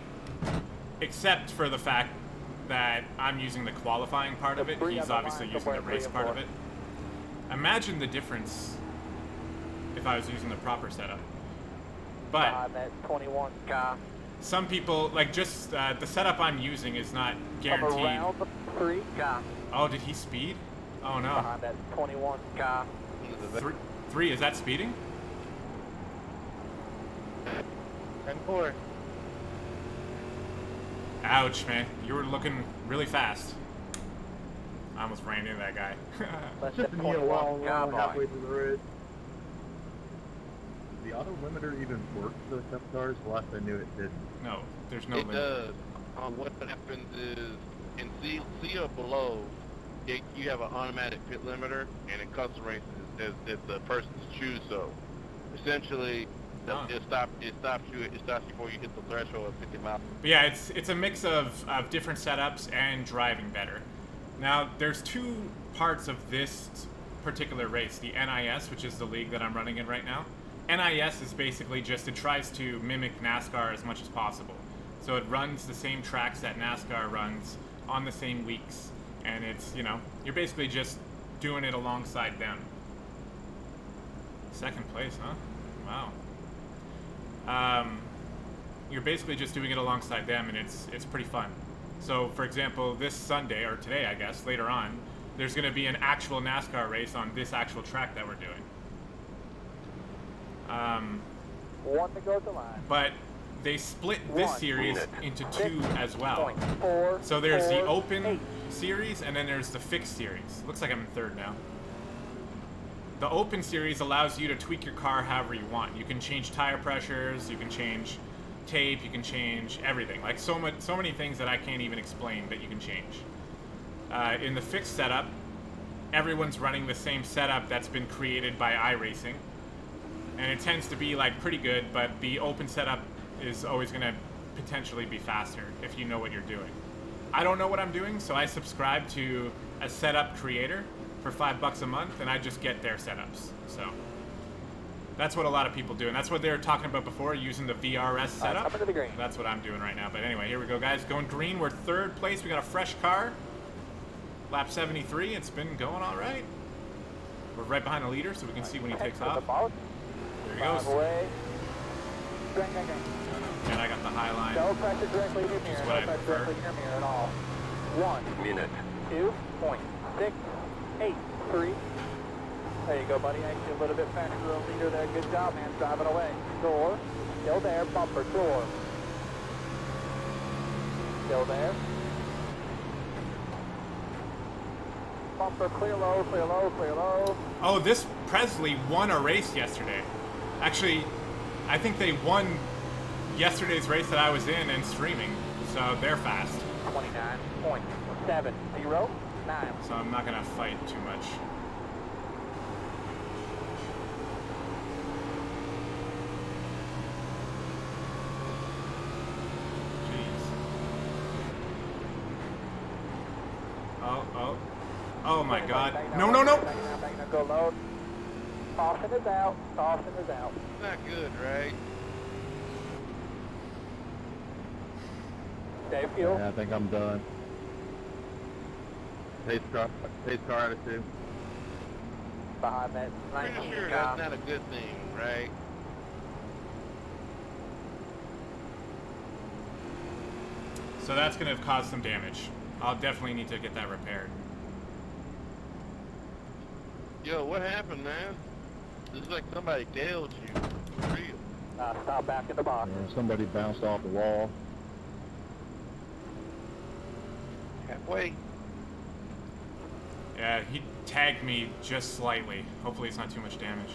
except for the fact that I'm using the qualifying part of it. He's obviously using the race part of it. Imagine the difference if I was using the proper setup. But 5 net 21 car. some people, like, just the setup I'm using is not guaranteed. Around the 3 car. Oh, did he speed? Oh no. Behind that 21 car. Three, is that speeding? 10-4. Ouch, man. You were looking really fast. I almost ran into that guy. Less Just than a neat while 21 we're car. only halfway through the race. The auto limiter even works for the cup cars? The last I knew it didn't. No, there's no It limit. does. What happens is in C or below, you have an automatic pit limiter, and it custom races as the person's choose. So essentially, it stops you before you hit the threshold of 50 miles. But yeah, it's a mix of different setups and driving better. Now, there's two parts of this particular race. The NiS, which is the league that I'm running in right now. NiS is basically just, it tries to mimic NASCAR as much as possible. So it runs the same tracks that NASCAR runs on the same weeks. And it's, you're basically just doing it alongside them. Second place, huh? Wow. You're basically just doing it alongside them, and it's pretty fun. So, for example, this Sunday, or today, I guess, later on, there's going to be an actual NASCAR race on this actual track that we're doing. One to go to line. But they split this 1 series minute. into two as well. 0.4, So there's the 4, open 8. series, and then there's the fixed series. Looks like I'm in third now. The open series allows you to tweak your car however you want. You can change tire pressures, you can change tape, you can change everything. Like so many things that I can't even explain that you can change. In the fixed setup, everyone's running the same setup that's been created by iRacing. And it tends to be like pretty good, but the open setup is always going to potentially be faster if you know what you're doing. I don't know what I'm doing, so I subscribe to a setup creator for $5 a month, and I just get their setups. So that's what a lot of people do, and that's what they were talking about before, using the VRS setup. Up into the green. That's what I'm doing right now. But anyway, here we go, guys. Going green. We're third place. We got a fresh car. Lap 73. It's been going all right. We're right behind the leader, so we can see when he takes off. There he goes. Away. Green. And I got the high line. No pressure directly in your Which is mirror. what I No pressure prefer. directly in your mirror at all. 1 Minute. 2.683. There you go, buddy. Actually, a little bit faster than the leader there. Good job, man. Driving away. Door. Still there. Bumper. Door. Still there. Bumper. Clear low. Clear low. Clear low. Oh, this Presley won a race yesterday. Actually, I think they won yesterday's race that I was in and streaming, so they're fast. 29.709. So I'm not gonna fight too much. Jeez. Oh my God. No. Go low. Caution is out. Caution is out. Not good, right? Okay, fuel. Yeah, I think I'm done. Pace car out of 2. Behind that Pretty 19 sure car. that's not a good thing, right? So that's going to have caused some damage. I'll definitely need to get that repaired. Yo, what happened, man? This is like somebody nailed you. For real. Stop back in the box. Yeah, somebody bounced off the wall. Halfway. Yeah, he tagged me just slightly. Hopefully it's not too much damage.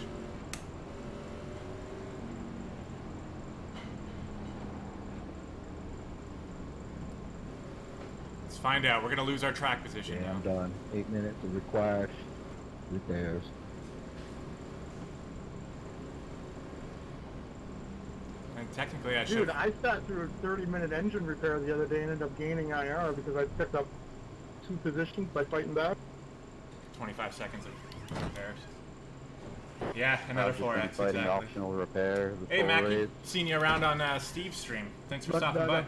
Let's find out. We're going to lose our track position Yeah, now. I'm done. 8 minutes of required repairs. And technically I should. Dude, I sat through a 30-minute engine repair the other day and ended up gaining IR because I picked up 2 positions by fighting back. 25 seconds of repairs. Yeah, another Just 4X, fighting exactly. optional repair. The Hey, full Mackie, race. seen you around on Steve's stream. Thanks for stopping by.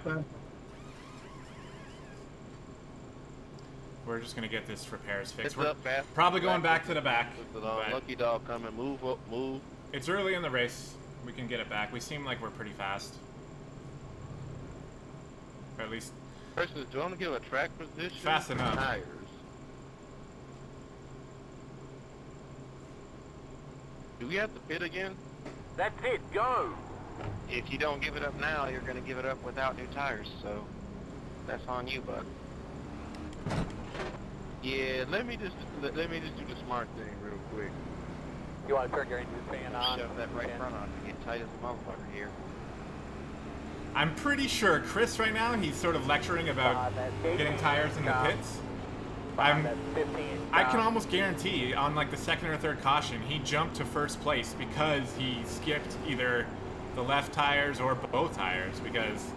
We're just gonna get this repairs fixed. It's We're up fast. probably going back to the back. With the but lucky dog coming. Move up, move. it's early in the race. We can get it back. We seem like we're pretty fast. Or at least Person, do you want to give a track position? Fast enough. Tires. Do we have to pit again? That's it, go! If you don't give it up now, you're going to give it up without new tires, so that's on you, bud. Yeah, let me just do the smart thing real quick. You want to turn your engine fan on? Shove that right front on you. Get tight as a motherfucker here. I'm pretty sure Chris right now, he's sort of lecturing about getting tires in the pits. I can almost guarantee on like the second or third caution, he jumped to first place because he skipped either the left tires or both tires because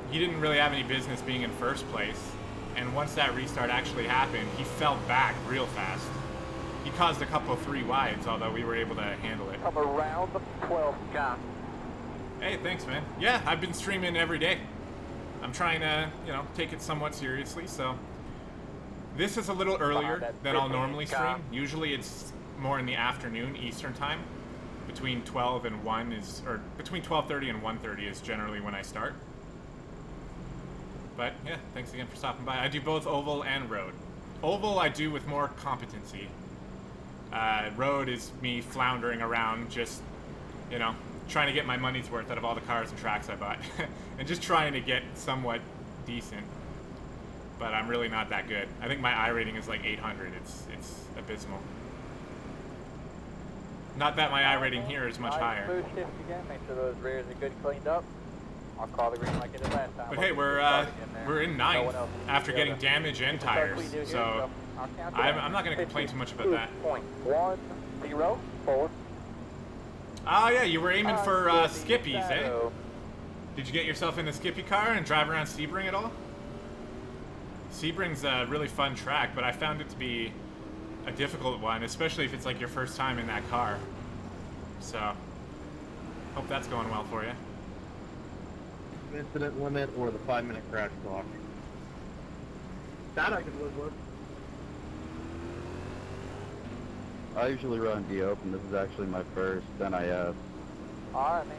he didn't really have any business being in first place. And once that restart actually happened, he fell back real fast. He caused a couple 3 wides, although we were able to handle it. Come around the 12th car. Hey, thanks, man. Yeah, I've been streaming every day. I'm trying to, take it somewhat seriously, so... This is a little earlier than I'll normally stream. Usually it's more in the afternoon, Eastern time. Between 12 and 1 is... Or between 12:30 and 1:30 is generally when I start. But, yeah, thanks again for stopping by. I do both oval and road. Oval I do with more competency. Road is me floundering around, just, trying to get my money's worth out of all the cars and tracks I bought. And just trying to get somewhat decent. But I'm really not that good. I think my I rating is like 800. It's abysmal. Not that my I rating here is much higher. Smooth shift again. Make sure those rears are good cleaned up. I'll call the green like I did last time. But hey, we're in 9th after getting damage and tires, so I'm not going to complain too much about that. 2.104. Oh yeah, you were aiming for Skippies, eh? Did you get yourself in the Skippy car and drive around Sebring at all? Sebring's a really fun track, but I found it to be a difficult one, especially if it's like your first time in that car. So, hope that's going well for you. Incident limit or the 5-minute crash block. That I can live with. I usually run NiS Open. This is actually my first NiS. Alright, man.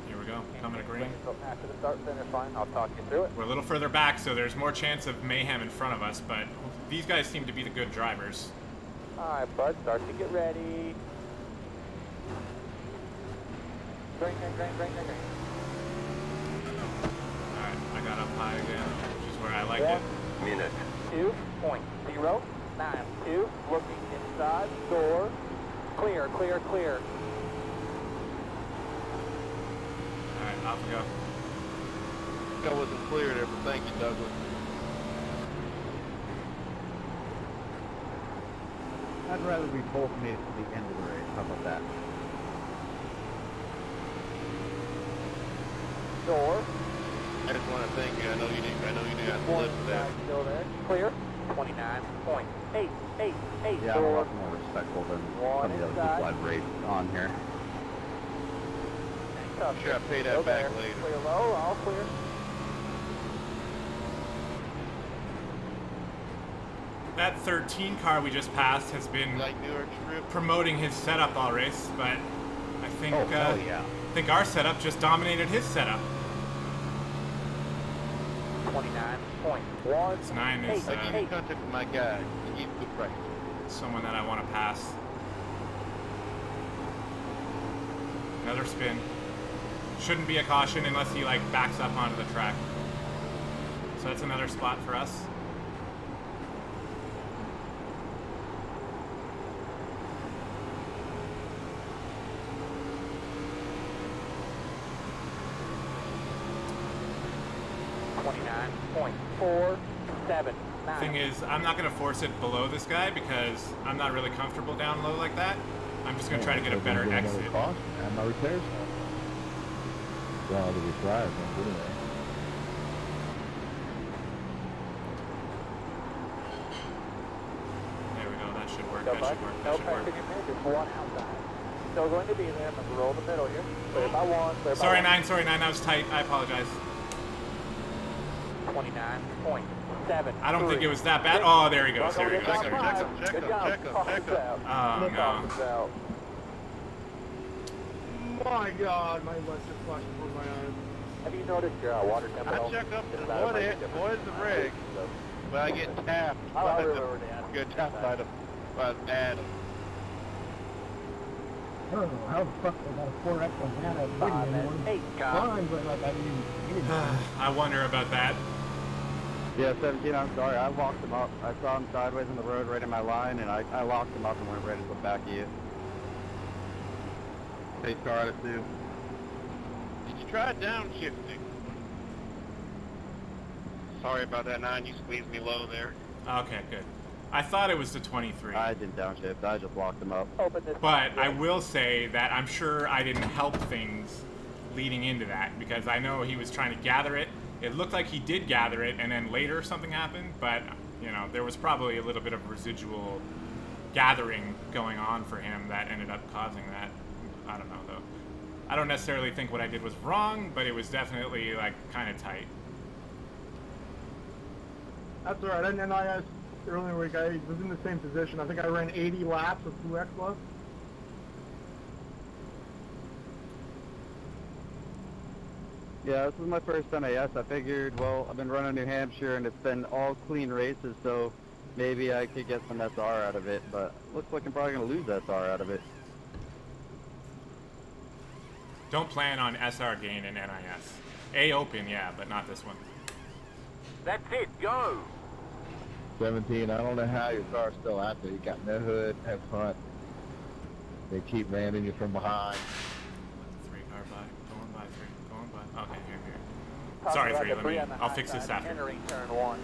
Here we go, coming to green. After the start finish line, I'll talk you through it. We're a little further back, so there's more chance of mayhem in front of us, but these guys seem to be the good drivers. Alright, bud, start to get ready. Green. Alright, I got up high again, which is where I like it. Minute. 2.092. Looking inside, door. Clear. Alright, off we go. That wasn't clear there, but thank you, Douglas. I'd rather we both made it to the end of the race. How about that? Door. I just want to thank you. I know you didn't have to live with that. Still there. Clear. 29.888. Yeah, I'm a lot more respectful than some of the other people I've raced on here. I'm sure I'll pay that back later. Clear low, all clear. that 13 car we just passed has been Like New York Strip. promoting his setup all race, but I think Oh, hell yeah. I think our setup just dominated his setup. 29.1. It's 9 is I give you contact with my guy. He gives good price. someone that I want to pass. Another spin. Shouldn't be a caution unless he like backs up onto the track. So that's another spot for us. Thing is, I'm not going to force it below this guy because I'm not really comfortable down low like that. I'm just going to try to get a better exit. And my repairs. Well, the required ones anyway. There we go. That should work. Go, That bud. should work. No That should pressure work. in your pin, just one outside. Still going to be there. I'm going to roll the middle here. Clear by one. Clear by Sorry, one. 9. Sorry, 9. That was tight. I apologize. 29.7. I don't think it was that bad. Oh, there he goes. There he goes. Check There him, he check goes. him, check Good him, job. check him, Toss check us him. out. Oh, Nick no. tosses us out. My God, my lights just flashed before my eyes. Have you noticed your water I tempo? check up Is to that a what mic it difference? was the rig, but I get tapped. I by remember that. Get tapped by Adam. I don't know how the fuck they got a 4X on that. I didn't 5 even and know. 8. Fine, but like I didn't get it. I wonder about that. Yeah, 17, I'm sorry. I locked him up. I saw him sideways in the road right in my line, and I locked him up and went ready to look back at you. They started to. Did you try downshifting? Sorry about that, 9. You squeezed me low there. Okay, good. I thought it was the 23. I didn't downshift. I just locked him up. Open this. But I will say that I'm sure I didn't help things leading into that because I know he was trying to gather it. It looked like he did gather it, and then later something happened, but you know, there was probably a little bit of residual gathering going on for him that ended up causing that. I don't know though. I don't necessarily think what I did was wrong, but it was definitely like kind of tight. That's alright. And I asked earlier in the week, I was in the same position. I think I ran 80 laps with 2X left. Yeah, this is my first NIS. I figured, well, I've been running New Hampshire, and it's been all clean races, so maybe I could get some SR out of it, but looks like I'm probably going to lose SR out of it. Don't plan on SR gain in NIS. A Open, yeah, but not this one. That's it, go! 17, I don't know how your car's still out there. You got no hood, no front. They keep ramming you from behind. Let the 3 car by. Going by 3. Going by. Okay, here. Sorry, 3. I'll fix this after. Entering turn 1.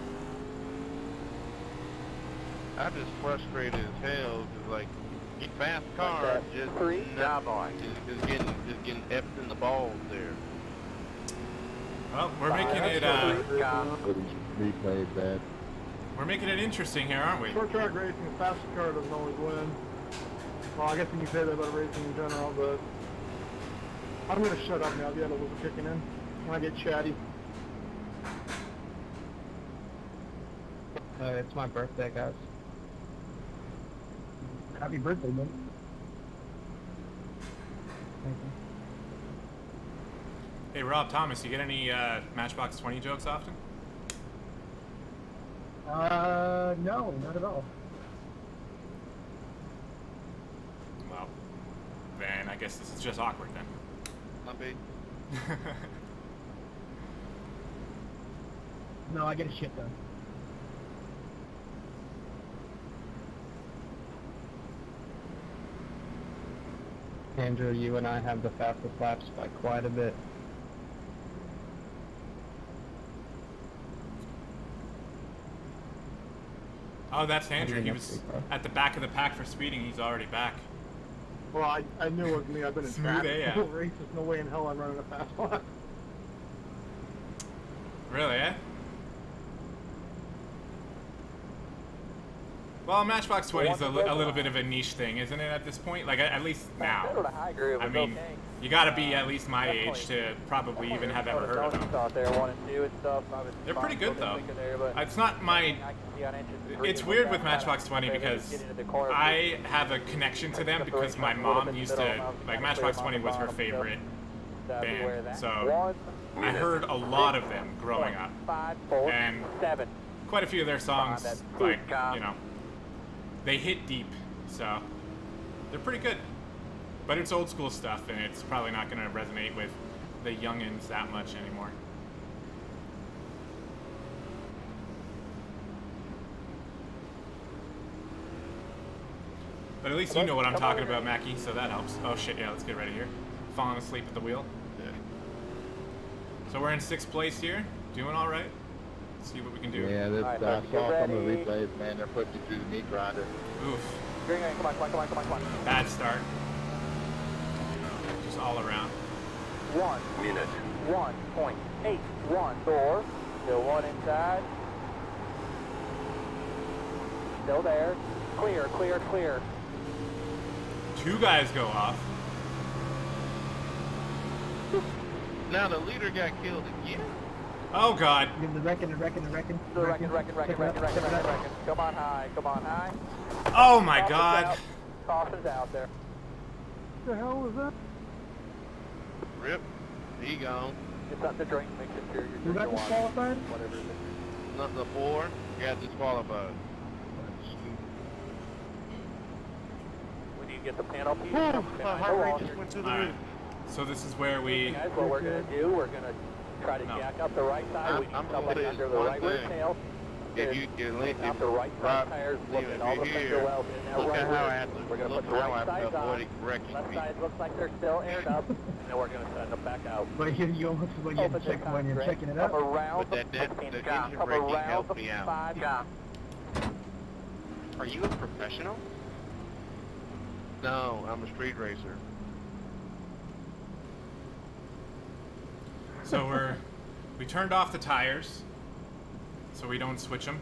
I'm just frustrated as hell because like, get fast car, just Three. nah, boy, just getting effed in the balls there. Well, we're making it Replayed that. we're making it interesting here, aren't we? Short track racing, the fastest car doesn't always win. Well, I guess you can say that about racing in general, but I'm going to shut up now. The other was kicking in when I get chatty. It's my birthday, guys. Happy birthday, man. Thank you. Hey, Rob Thomas, you get any Matchbox 20 jokes often? No, not at all. Well, then I guess this is just awkward then. Not big. No, I get a shit done. Andrew, you and I have the fastest laps by quite a bit. Oh, that's Andrew. He think was that's pretty at the back of the pack for speeding. He's already back. Well, I knew it was me. I've been in Smooth traffic AF. the whole race. There's no way in hell I'm running a fast lap. Really, eh? Well, Matchbox 20 is a little bit of a niche thing, isn't it, at this point? Like, at least now. I mean, you gotta be at least my age to probably even have ever heard of them. They're pretty good, though. It's not my... It's weird with Matchbox 20 because I have a connection to them because my mom used to... Like, Matchbox 20 was her favorite band, so I heard a lot of them growing up. And quite a few of their songs, like, you know, they hit deep, so they're pretty good. But it's old school stuff, and it's probably not going to resonate with the youngins that much anymore. But at least you know what I'm talking about, Mackie, so that helps. Oh shit, yeah, let's get ready here. Falling asleep at the wheel. Yeah. So we're in 6th place here, doing all right. Let's see what we can do. Yeah, this, I saw some of the replays, man. They're putting you through the meat grinder. Oof. Come on. Bad start. Just all around. 1 minute. 1.81 door. Still one inside. Still there. Clear. 2 guys go off. Now the leader got killed again. Oh god. Give the wrecking. Come on high. Oh my god. Caution's out there. What the hell was that? Rip. He gone. It's not the drink, make sure You got disqualified? whatever it is. Not the 4. Got disqualified. We need to get the panel piece. My heart rate just went through the roof. So this is where we... Guys, what we're going to do, we're going to try to jack up the right side. We need somebody under the right rear tail. If you can link Out the right front tires, look at all the finger wells in that look right at how I rear. have to, We're going to look put the how I right have to sides on. avoid wrecking Left me. side looks like they're still aired up. And then we're going to send them back out. But you almost when you're Open the checking it out. Come around But that the engine come braking around helped the me out. 5. Are you a professional? No, I'm a street racer. So we turned off the tires so we don't switch them.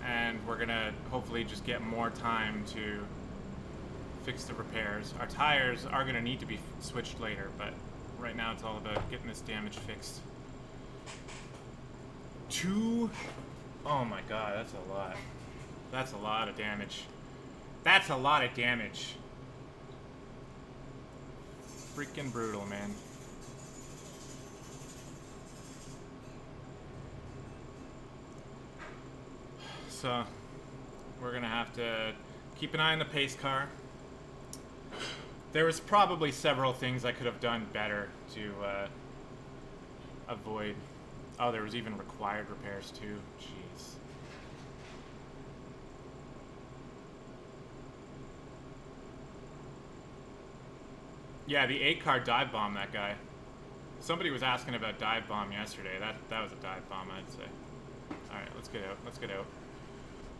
And we're gonna hopefully just get more time to fix the repairs. Our tires are gonna need to be switched later, but right now it's all about getting this damage fixed. 2, oh my god, that's a lot. That's a lot of damage. That's a lot of damage. Freaking brutal, man. So we're gonna have to keep an eye on the pace car. There was probably several things I could have done better to avoid. Oh, there was even required repairs too. Jeez. Yeah, the 8-car dive bomb that guy. Somebody was asking about dive bomb yesterday. That was a dive bomb, I'd say. All right, let's get out.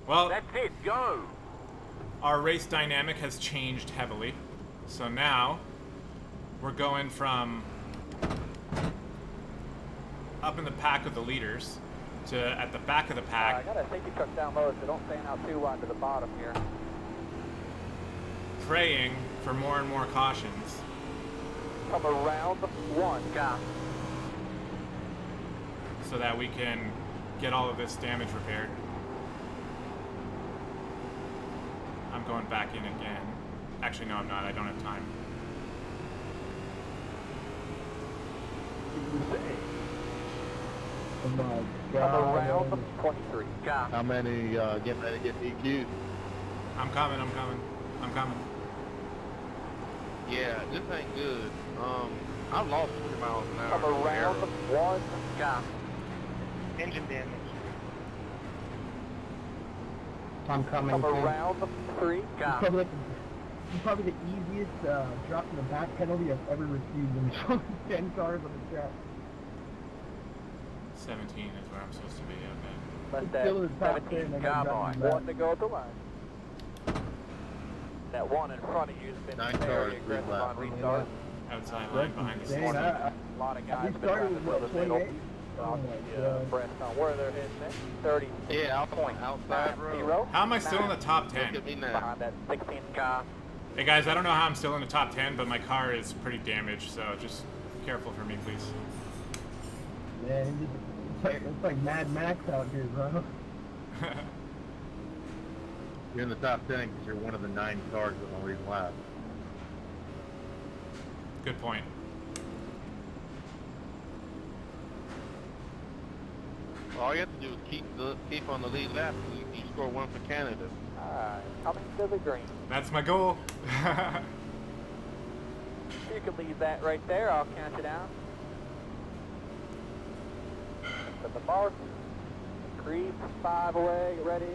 Well, That's it, go! our race dynamic has changed heavily. So now we're going from up in the pack of the leaders to at the back of the I pack, got a safety truck down low, so don't fan out too wide to the bottom here. praying for more and more cautions. Come around 1. So that we can get all of this damage repaired. I'm going back in again. Actually, no, I'm not. I don't have time. Oh my Come god. around 23. How many getting ready to get DQ'd? I'm coming. Yeah, this ain't good. I lost 40 miles an hour. Come around 1. Engine damage. I'm coming. Come around 3. Probably the easiest drop in the back penalty I've ever received in 10 cars on the track. 17 is where I'm supposed to be. Okay. Left Still that is top 10, 17. I got dropped in the 1 to go at the line. That one in front of you has been 9 very cars, aggressive 3 on laps. restart. Outside line behind us. Dang, A lot of guys have been trying to restarted with fill what, the middle. 28? I'll keep you abreast on where they're heading next. 30. Yeah, outside road. How am I still in the top 10? Look at me now. Behind that 16 car. Hey guys, I don't know how I'm still in the top 10, but my car is pretty damaged, so just careful for me, please. Man, it's like Mad Max out here, bro. You're in the top 10 because you're one of the 9 cars that will leave last. Good point. All you have to do is keep on the lead lap. You score 1 for Canada. Alright, coming to the green. That's my goal. You can leave that right there. I'll count you down. At the mark. Creep, 5 away. Get ready.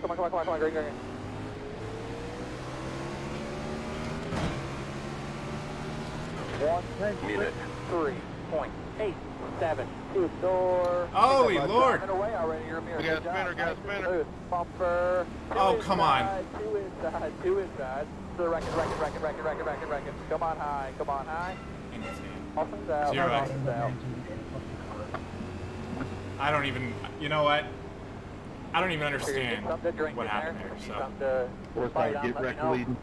Come on, green. 1.3.872 door. Holy Lord! Away already. You're a mirror. We got a spinner, Loose. Bumper. Oh, come on. Two inside. To the record. Come on high. Austin's out. Zero. Austin's out. I don't even, you know what? I don't even understand Something to drink what in happened there. there, so. Something to Force bite out, on, get let me wrecked know. leading.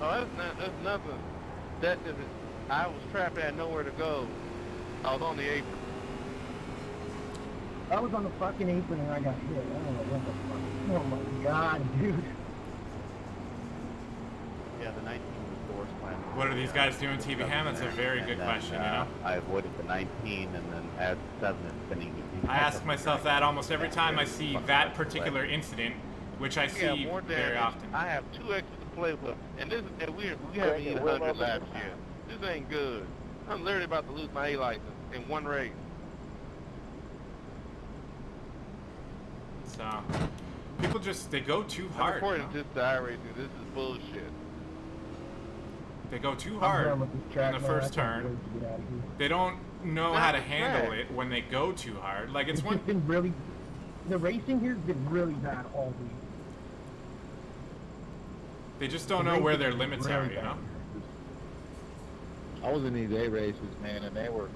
Oh, that's nothing. That is it. I was trapped, I had nowhere to go. I was on the apron. I was on the fucking apron and I got hit. I don't know what the fuck. Oh my god, dude. Yeah, the 19 was force plan. What are these guys doing, TV Ham? That's a very good question, you know? I avoided the 19 and then add 7 and spinning. I ask myself that almost every time I see that particular incident, which I see more very damage. often. I have 2 extras to play with, and we haven't even 100 laps yet. This ain't good. I'm literally about to lose my A license in 1 race. So, people just, they go too I'm hard. reporting this to iRacing. This is bullshit. They go too hard in the first turn. They don't know how to handle it when they go too hard. Like, it's one... It's been really... The racing here's been really bad all week. They just don't know where their limits are, you know? I was in these A races, man, and they were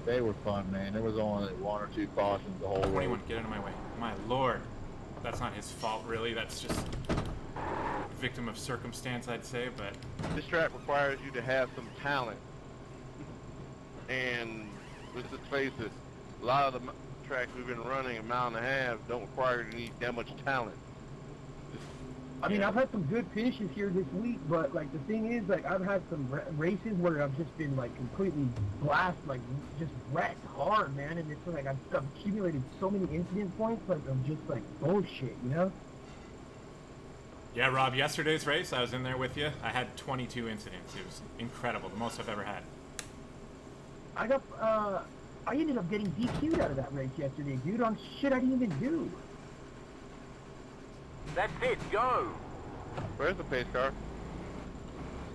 fun, man. There was only 1 or 2 cautions the whole way. 21, get out of my way. My lord. That's not his fault, really. That's just victim of circumstance, I'd say, but... This track requires you to have some talent. And let's just face it, a lot of the tracks we've been running a mile and a half don't require you to need that much talent. I mean, I've had some good finishes here this week, but, like, the thing is, like, I've had some races where I've just been, like, completely like, just wrecked hard, man, and it's like I've accumulated so many incident points, like, I'm just, like, bullshit, you know? Yeah, Rob, yesterday's race, I was in there with you. I had 22 incidents. It was incredible, the most I've ever had. I ended up getting DQ'd out of that race yesterday, dude, on shit I didn't even do. That's it, go! Where's the pace car?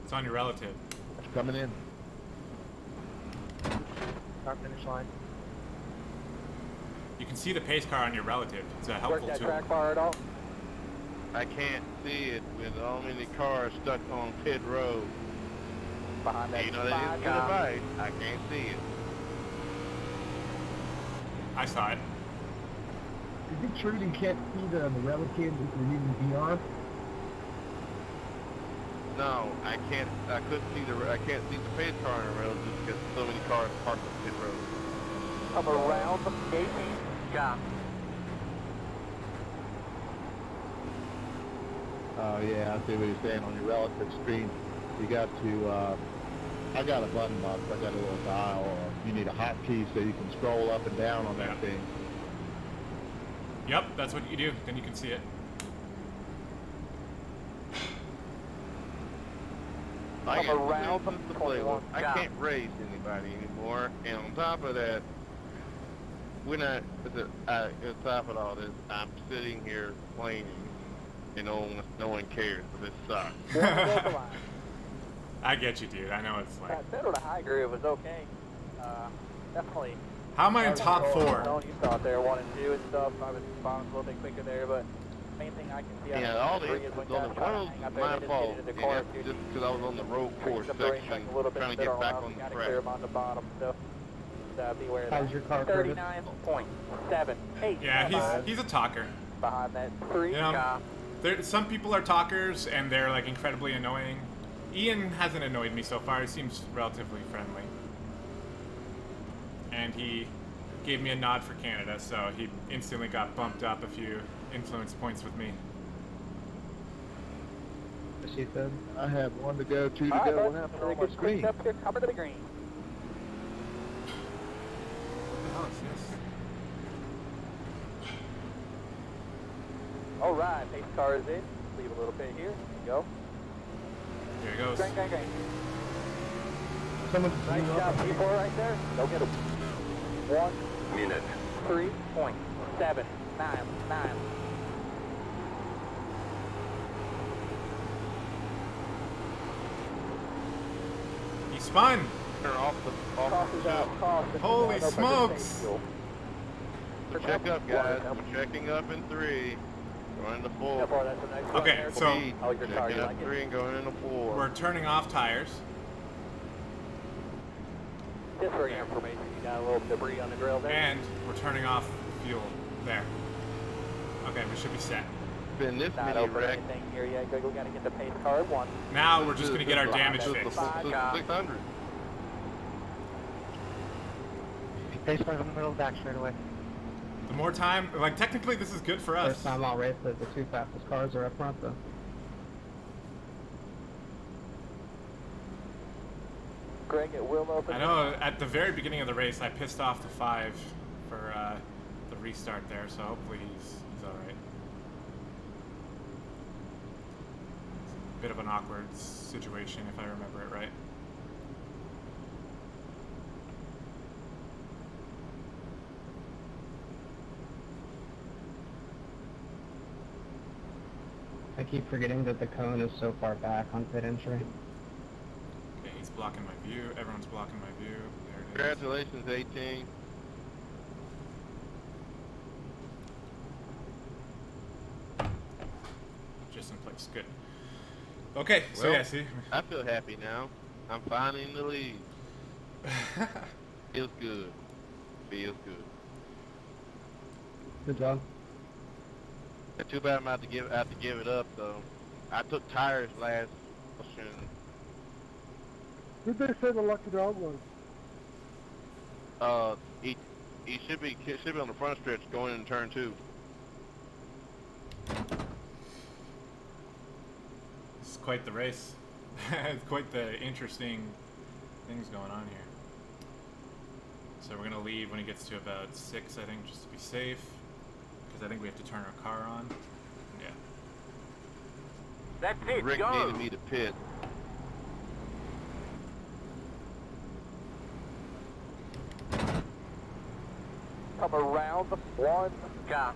It's on your relative. It's coming in. Start finish line. You can see the pace car on your relative. It's a helpful Work that tool. track bar at all? I can't see it with so many cars stuck on pit road. Behind that You know, they 5 didn't get a car. bite. I can't see it. I saw it. Is it true you can't see the relative if you're using VR? No, I can't. I can't see the pace car in the road just because so many cars parked on pit road. Come around the gate. Car. Oh yeah, I see what you're saying on your relative screen. You got to, I got a button box, I got a little dial, you need a hotkey so you can scroll up and down on that thing. Yep, that's what you do. Then you can see it. I Come got around nothing the to play with. 21 I car. can't race anybody anymore. And on top of that, we're not. On top of all this, I'm sitting here complaining, and no one cares. So this sucks. I get you, dude. I know it's like... That middle to high groove was okay. Definitely. How am I in top 4? You saw it there, 1 and 2 and stuff. I was a little bit quicker there, but main thing I can see out Yeah, of all the the three is when incidents on the guys try to road hang out was there, my they just fault. get into the And corner, that's just because I was on the road course the racetrack section a little bit trying to better get back around, on you the gotta track. clear them on the bottom. So beware of How's that. your car, Curtis? 39.78. Yeah, he's a talker. Behind that 3. You know, some people are talkers and they're like incredibly annoying. Ian hasn't annoyed me so far. He seems relatively friendly. And he gave me a nod for Canada, so he instantly got bumped up a few influence points with me. She said. I have 1 to go, 2 to go. What happened on my screen? Up here, cover to the green. Oh, it's this. All right, pace car is in. Leave a little bit here. Go. Here it goes. Green. Someone Nice job, people right there. Go get him. 1 Minute. 3.799. He spun! Off the Crosses out, crosses. Holy Open smokes. stage fuel. So check up, guys. We're checking up in 3. Going into 4. How far that's the next one Okay, there? so Oh, your car, Checking you up like 3 it? and going into 4. we're turning off tires. Just for your information, you got a little debris on the grill there. And we're turning off fuel. There. Okay, we should be set. Been this Not many open wrecked. anything here yet. We got to get the pace car at 1. Now we're just going to get our damage This is fixed. the 600. Pace car's in the middle of the back straight away. The more time, like technically this is good for us. First time I'll race that the 2 fastest cars are up front, though. Greg, it will open. I know at the very beginning of the race I pissed off the 5 for the restart there, so hopefully he's alright. Bit of an awkward situation if I remember it right. I keep forgetting that the cone is so far back on pit entry. Okay, he's blocking my view. Everyone's blocking my view. There it is. Congratulations, 18. Just in place. Good. Okay, so Well, yeah, see. I feel happy now. I'm finally in the lead. Feels good. Feels good. Good job. Too bad I'm out to give it up though. I took tires last session. Who'd they say the lucky dog was? He should be on the front stretch going in turn 2. This is quite the race. It's quite the interesting things going on here. So we're gonna leave when it gets to about 6, I think, just to be safe. Because I think we have to turn our car on. Yeah. That's it, Rick go! needed me to pit. Come around the 1. Car.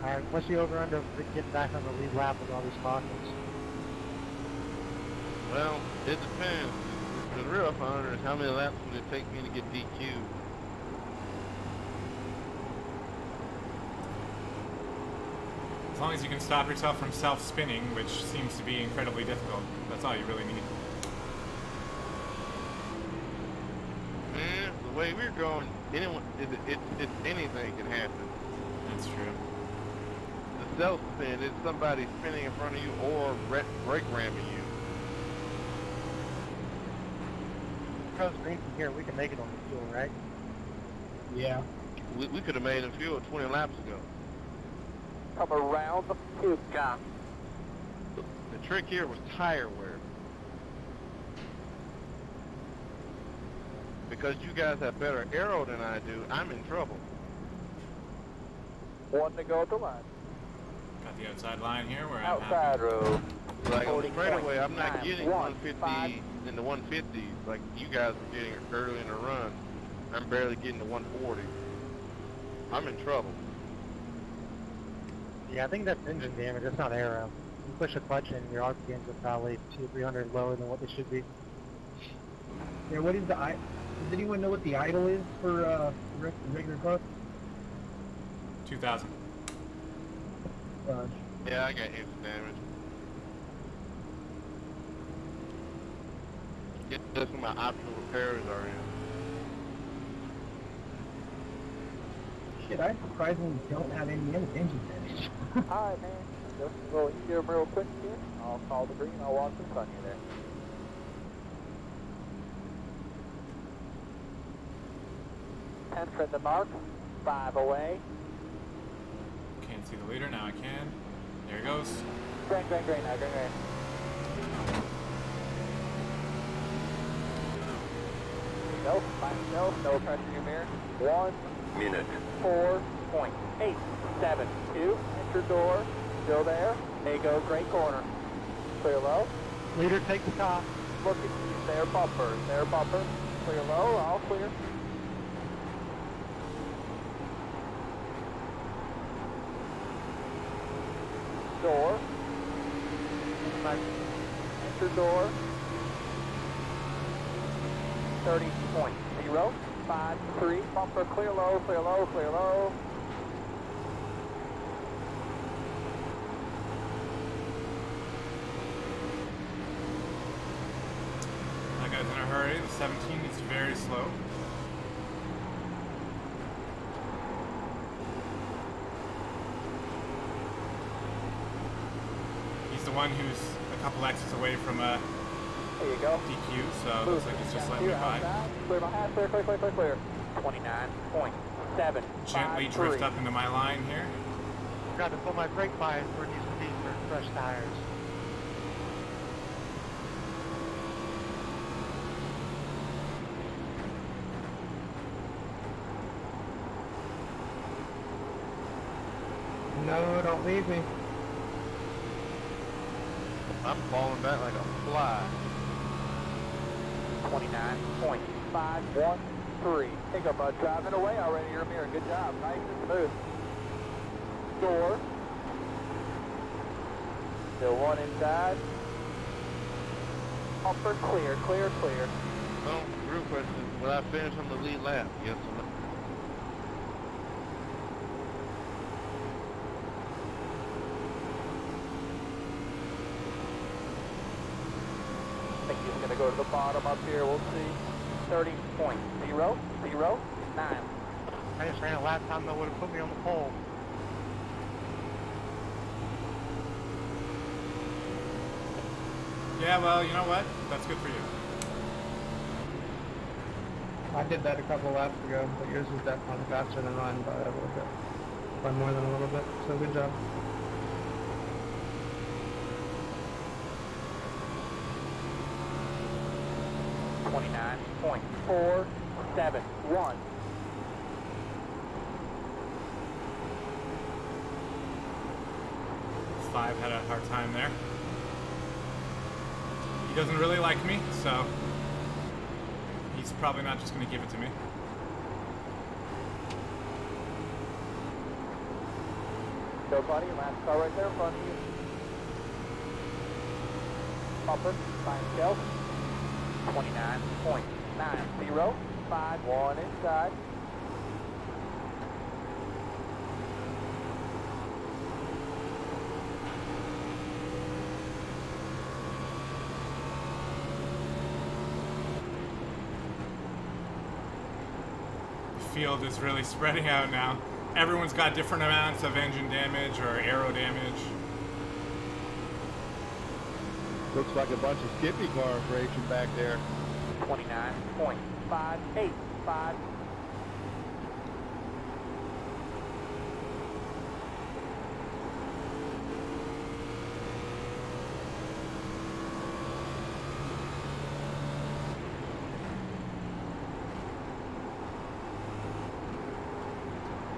Alright, what's the over-under of Rick getting back on the lead lap with all these cautions? Well, it depends. The real fun is how many laps would it take me to get DQ? As long as you can stop yourself from self-spinning, which seems to be incredibly difficult. That's all you really need. Man, the way we're going, anything can happen. That's true. The self-spin is somebody spinning in front of you or brake ramming you. Because green from here, we can make it on the fuel, right? Yeah. We could have made a fuel 20 laps ago. Come around the 2. Car. The trick here was tire wear. Because you guys have better aero than I do, I'm in trouble. 1 to go at the line. Got the outside line here where I'm Outside happy. road. Like on the straightaway, I'm not 40.915. getting 150 in the 150s like you guys are getting early in the run. I'm barely getting the 140. I'm in trouble. Yeah, I think that's engine damage, that's not aero. You push a clutch in, your RPMs are probably 200-300 lower than what they should be. Yeah, what is the does anyone know what the idle is for regular car? 2,000. Yeah, I got engine damage. That's when my optional repairs are in. Shit, I surprisingly don't have any engine damage. Alright, man. Just go easier real quick here. I'll call the green. I'll walk in front of you there. Enter the mark. 5 away. Can't see the leader, now I can. There he goes. Green now, green. No, find yourself, no pressure in your mirror. 1 minute. 4.872. Enter door. Still there. There you go, great corner. Clear low. Leader, take the top. Look at you. There bumper. Clear low, all clear. Door. Enter door. 30.0. 5-3. Bumper clear low. That guy's in a hurry. The 17 is very slow. He's the one who's a couple X's away from a There you go. DQ, so it looks like he's just letting me by. Clear my hat, clear. 29.7. Gently drift up into my line here. Forgot to put my brake bias where it needs to be for fresh tires. No, don't leave me. I'm falling back like a fly. 29.513. Take up, bud. Driving away already. Your mirror. Good job. Nice and smooth. Door. Still one inside. Bumper clear. Well, real question, will I finish on the lead lap? Yes or no? I think he's going to go to the bottom up here. We'll see. 30.009. I just ran a lap time that would have put me on the pole. Yeah, well, you know what? That's good for you. I did that a couple laps ago, but yours was definitely faster than mine by a little bit. By more than a little bit, so good job. .471. Five had a hard time there. He doesn't really like me, so he's probably not just going to give it to me. Go, buddy. Last car right there in front of you. Bumper. Time scale. 29.90. 5-1 inside. The field is really spreading out now. Everyone's got different amounts of engine damage or aero damage. Looks like a bunch of Skippy cars racing back there. 29.585.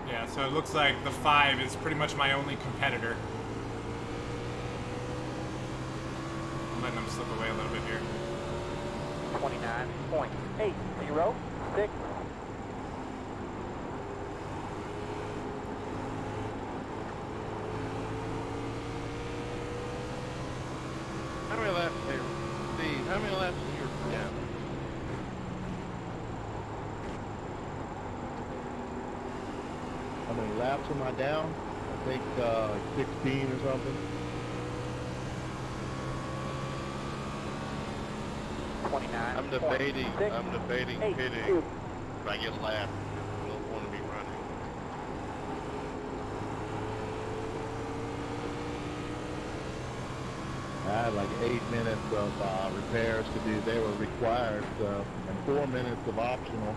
Yeah, so it looks like the 5 is pretty much my only competitor. I'm letting him slip away a little bit here. 29.806. How many laps, hey, Steve, how many laps are you down? How many laps am I down? I think 16 or something. 29. I'm debating 8, pitting 2. if I get lapped. I don't want to be running. I had like 8 minutes of repairs to do. They were required, and 4 minutes of optional.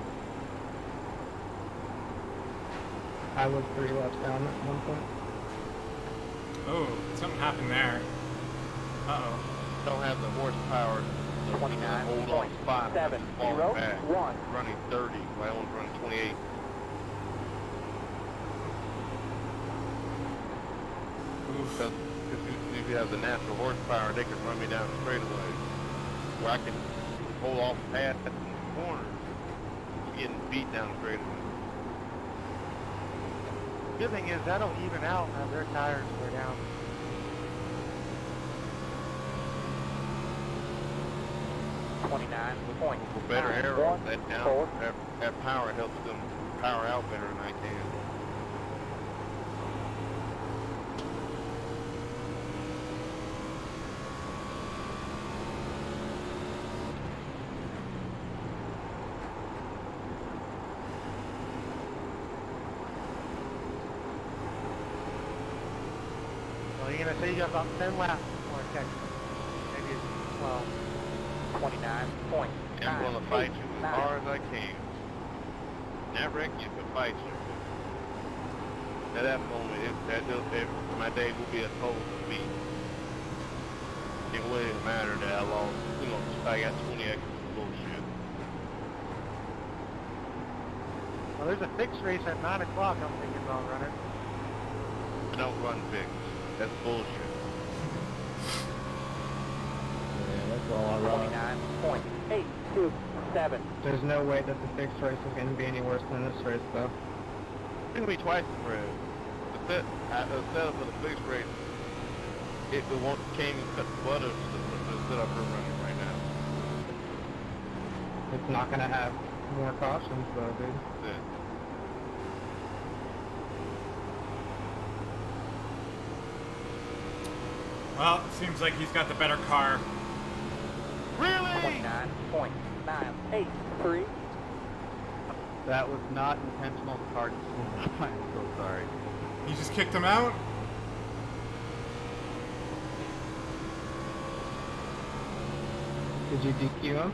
I was 3 laps down at one point. Oh, something happened there. Uh-oh. Don't have the horsepower to 29, hold on spot. 7, Falling 0, back. 1. Running 30. I only running 28. Because if you have the natural horsepower, they can run me down the straightaway. Where I can hold off past the corner, getting beat down the straightaway. Good thing is that'll even out as their tires wear down. For better arrows, that power helps them power out better than I can. Well, you're gonna say you got about 10 laps before it catches. Maybe it's 12. 29.9. I'm going to fight you as hard as I can. That wreck you can fight you. At that moment, my day will be a total defeat. It wouldn't matter that I lost, I got 20 extra bullshit. Well, there's a fixed race at 9 o'clock I'm thinking about running. I don't run fixed. That's bullshit. Yeah, that's all I run. 29.827. There's no way that the fixed race is going to be any worse than this race, though. It's going to be twice as bad. The setup of the fixed race, it came and cut the butter to the setup we're running right now. It's not going to have more cautions, though, dude. That's it. Well, it seems like he's got the better car. Really? 29.983. That was not intentional card. I'm so sorry. You just kicked him out? Did you DQ him?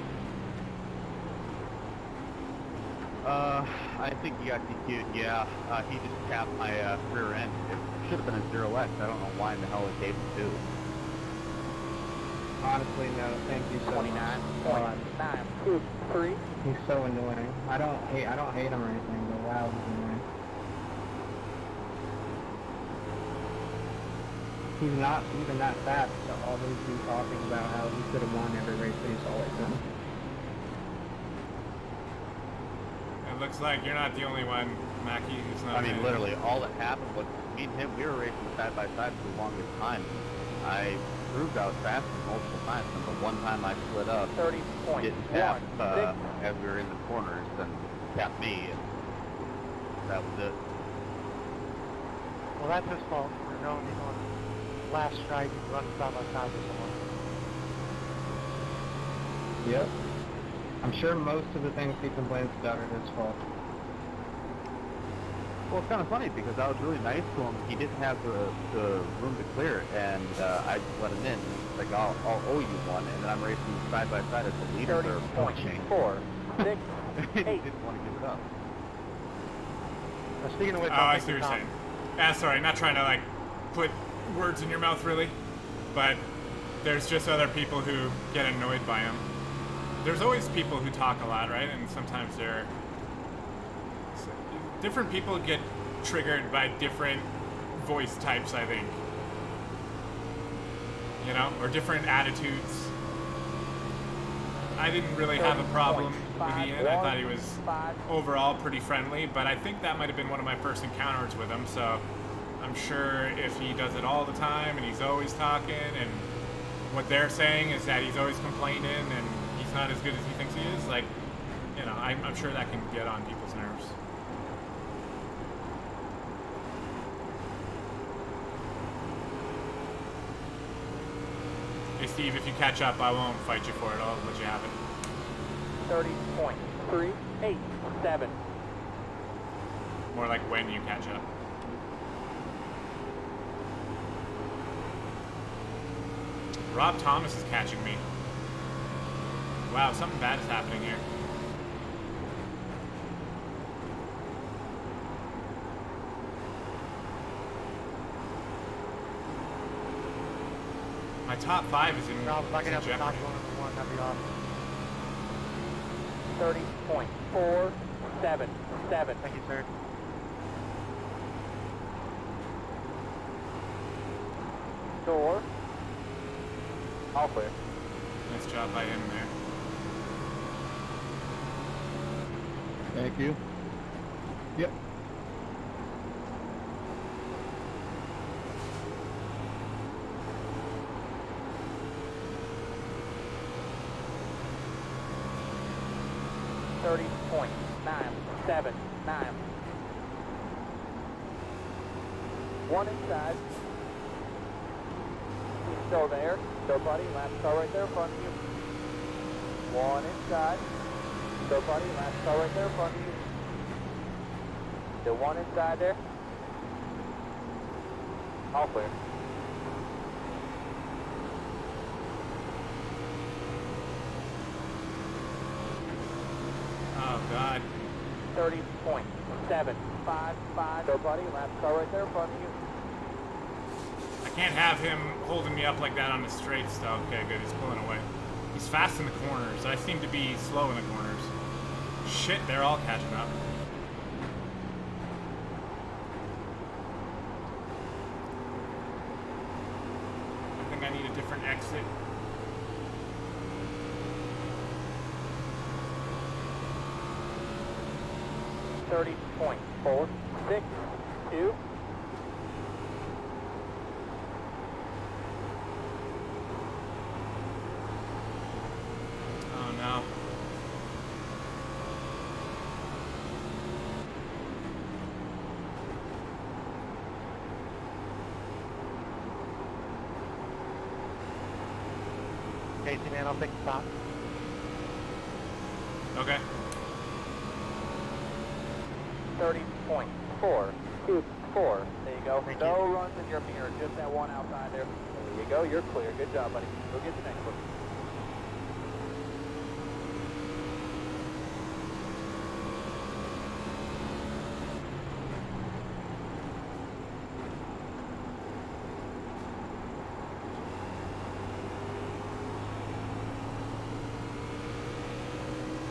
I think he got DQ'd, yeah. He just tapped my rear end. It should have been a 0X. I don't know why in the hell it gave it 2. Honestly, no. Thank you so much. 29.923. He's so annoying. I don't hate him or anything, but wow, he's annoying. He's not even that fast to always be talking about how he could have won every race that he's always done. It looks like you're not the only one, Mackie, who's not. I mean, literally, all that happened was me and him, we were racing side by side for the longest time. I proved I was faster multiple times, and the one time I split up, 30.16. getting tapped as we were in the corners, and tapped me, and that was it. Well, that's his fault for knowing he's on last strike and running side by side with someone. Yep. I'm sure most of the things he complains about are his fault. Well, it's kind of funny because I was really nice to him. He didn't have the room to clear, and I just let him in. Like, I'll owe you one, and then I'm racing side by side as the leader. 30.4. 6, He 8. didn't want to give it up. Speaking of which, Oh, I see what you're saying. Sorry, not trying to, like, put words in your mouth, really. But there's just other people who get annoyed by him. There's always people who talk a lot, right? And sometimes different people get triggered by different voice types, I think. You know? Or different attitudes. I didn't really have a problem with Ian. I thought he was overall pretty friendly, but I think that might have been one of my first encounters with him, so I'm sure if he does it all the time and he's always talking and what they're saying is that he's always complaining and he's not as good as he thinks he is, like, you know, I'm sure that can get on people's nerves. Hey Steve, if you catch up, I won't fight you for it. I'll let you have it. 30.387. More like when you catch up. Rob Thomas is catching me. Wow, something bad is happening here. My top 5 is in, Rob, if I could have the jeopardy. top one, that'd be awesome. 30.477. Thank you, sir. Door. All clear. Nice job by him there. Thank you. Yep. .979. One inside. He's still there. Still buddy. Last car right there in front of you. One inside. Still buddy. Last car right there in front of you. Still one inside there. All clear. Oh, God. 30.755. Still buddy. Last car right there in front of you. I can't have him holding me up like that on the straights, though. Okay, good. He's pulling away. He's fast in the corners. I seem to be slow in the corners. Shit, they're all catching up. I think I need a different exit. .462. Oh, no. Casey, man, I'll take the top. Okay. 30.424. There you go. Thank No you. runs in your mirror, just that one outside there. There you go, you're clear. Good job, buddy. Go get the next one.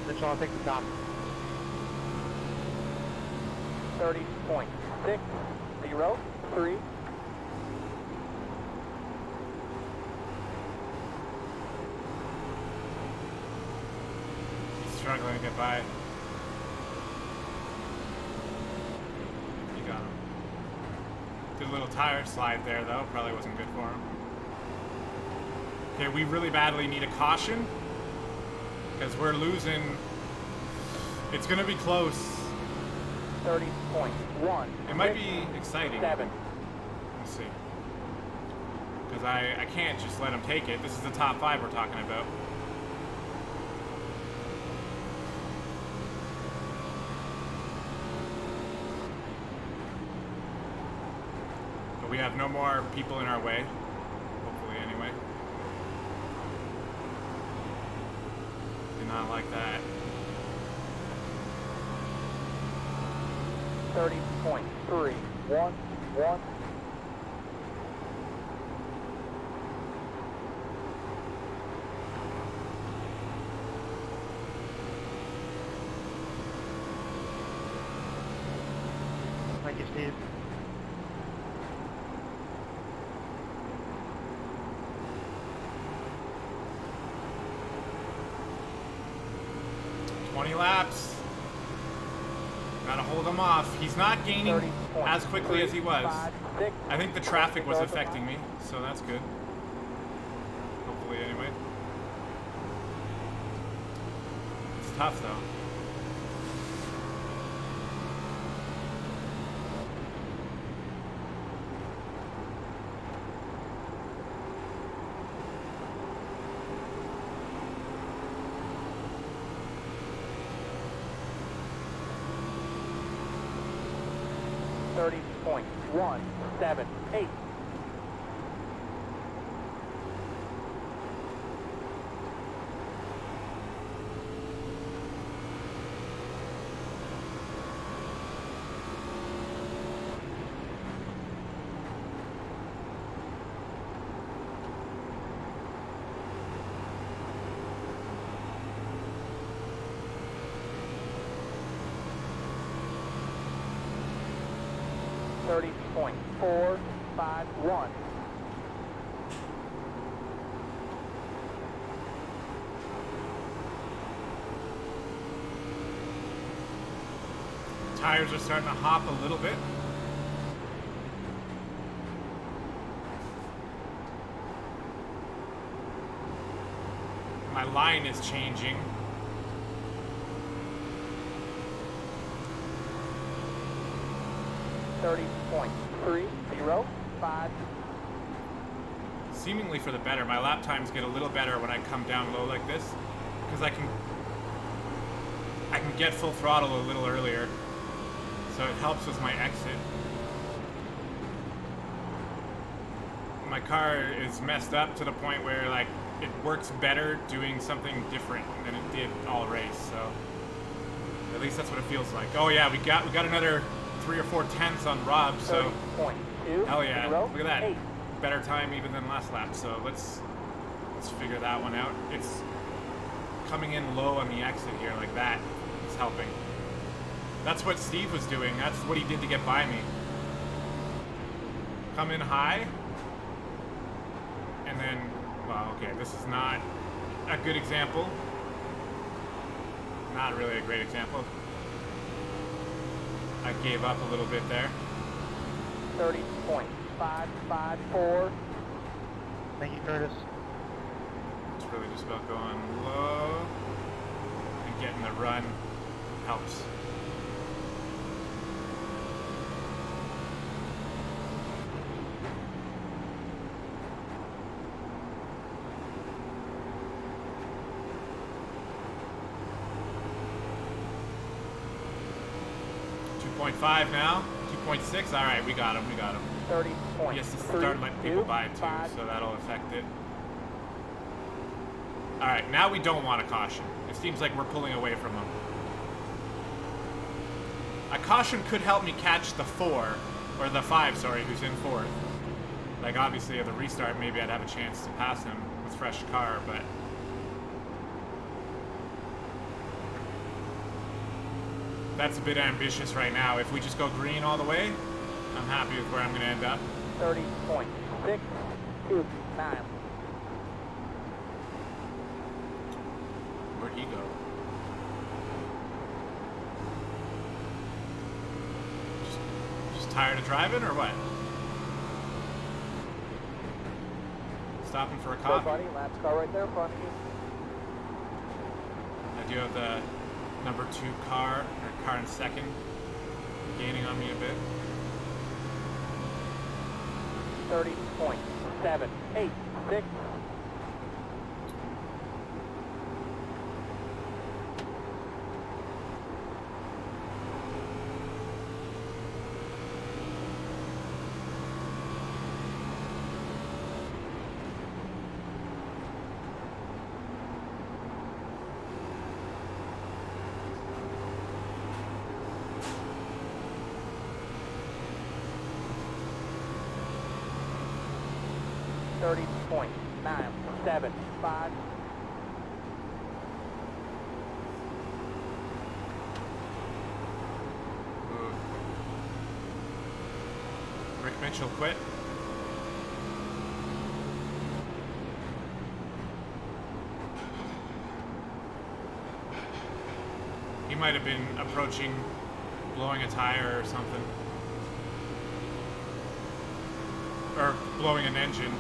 Mitchell, I'll take the top. 30.603. He's struggling to get by. You got him. Did a little tire slide there, though. Probably wasn't good for him. Okay, we really badly need a caution. Because we're losing. It's going to be close. 30.1. It might be exciting. 7. Let's see. Because I can't just let him take it. This is the top 5 we're talking about. But we have no more people in our way. Hopefully, anyway. Do not like that. 30.311. Thank you, Steve. Laps. Gotta hold him off. He's not gaining as quickly as he was. I think the traffic was affecting me, so that's good. Hopefully, anyway. It's tough, though. 30.178. .451. Tires are starting to hop a little bit. My line is changing. .305. Seemingly for the better. My lap times get a little better when I come down low like this, because I can get full throttle a little earlier, so it helps with my exit. My car is messed up to the point where like it works better doing something different than it did all race. So at least that's what it feels like. Oh yeah, we got another 3 or 4 tenths on Rob, so hell yeah, look at that. Better time even than last lap, so let's figure that one out. It's coming in low on the exit here like that. It's helping. That's what Steve was doing. That's what he did to get by me. Come in high, and then, well, okay, this is not a good example. Not really a great example. I gave up a little bit there. 30.554. Thank you, Curtis. It's really just about going low and getting the run helps. .5 now, 2.6. All right, we got him. 30.325. He has to start letting people by too, so that'll affect it. All right, now we don't want a caution. It seems like we're pulling away from him. A caution could help me catch the 4, or the 5, sorry, who's in 4th. Like obviously at the restart, maybe I'd have a chance to pass him with fresh car, but. That's a bit ambitious right now. If we just go green all the way, I'm happy with where I'm going to end up. 30.629. Where'd he go? Just tired of driving or what? Stopping for a Go, coffee? buddy. Last car right there in front of you. I do have the number 2 car, or car in second, gaining on me a bit. 30.786. .975. Rick Mitchell quit. He might have been approaching blowing a tire or something. Or blowing an engine.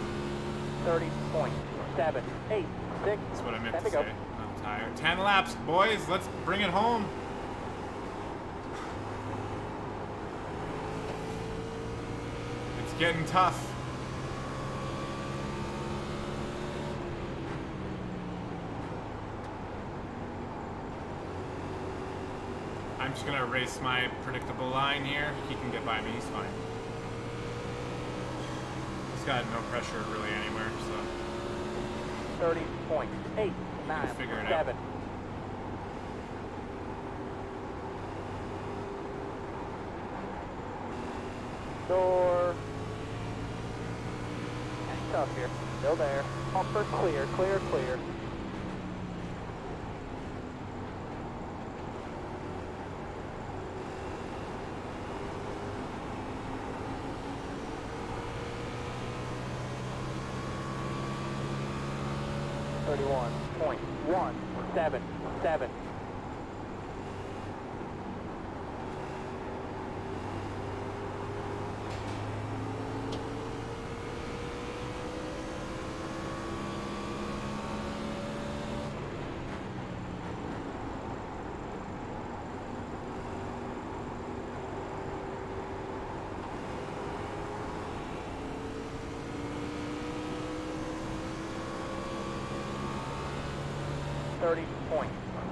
30.786. That's what I meant to say. Not a tire. 10 laps, boys. Let's bring it home. It's getting tough. I'm just gonna race my predictable line here. He can get by me, he's fine. He's got no pressure really anywhere, so. 30.897. Door. That's tough here. Still there. Bumper clear, clear, clear. .177.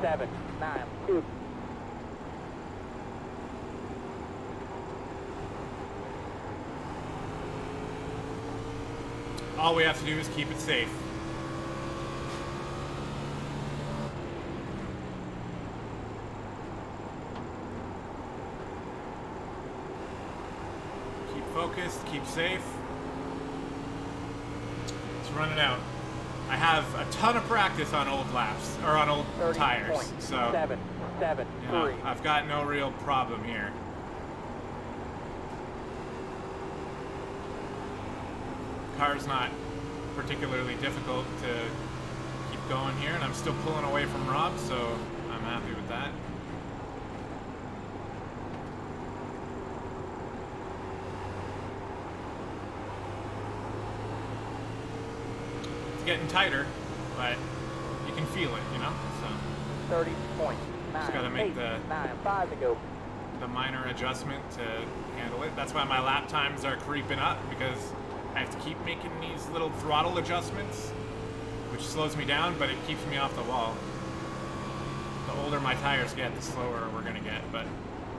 .792. All we have to do is keep it safe. Keep focused, keep safe. It's running out. I have a ton of practice on old laps, or on old tires, so you know, I've got no real problem here. Car's not particularly difficult to keep going here, and I'm still pulling away from Rob, so I'm happy with that. Getting tighter, but you can feel it, you know. So 30.9. just gotta make the 9.5 to go. The minor adjustment to handle it. That's why my lap times are creeping up, because I have to keep making these little throttle adjustments, which slows me down, but it keeps me off the wall. The older my tires get, the slower we're gonna get, but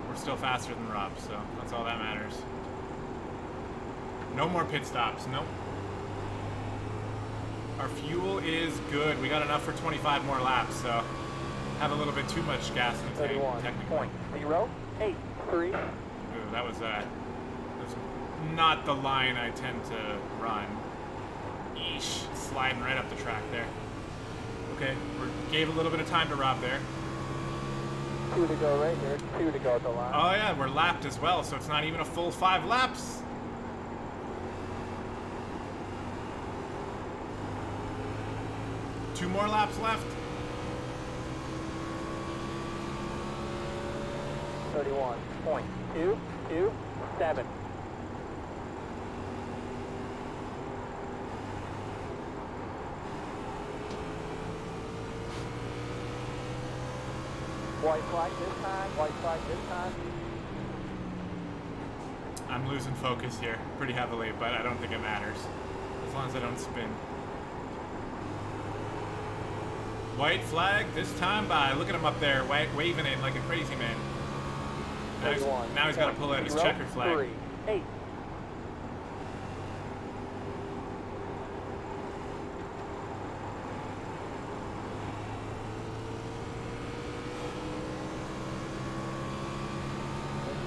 we're still faster than Rob, so that's all that matters. No more pit stops. Nope. Our fuel is good. We got enough for 25 more laps, so have a little bit too much gas in the tank, technically. 31.083. Ooh, that was not the line I tend to run. Eesh, sliding right up the track there. Okay, we gave a little bit of time to Rob there. 2 to go right here, 2 to go at the line. Oh yeah, we're lapped as well, so it's not even a full 5 laps. Two more laps left. 31.227. White flag this time, white flag this time. I'm losing focus here pretty heavily, but I don't think it matters. As long as I don't spin. White flag this time by. Look at him up there waving it like a crazy man. Now he's got to pull out his checkered flag. 3-8.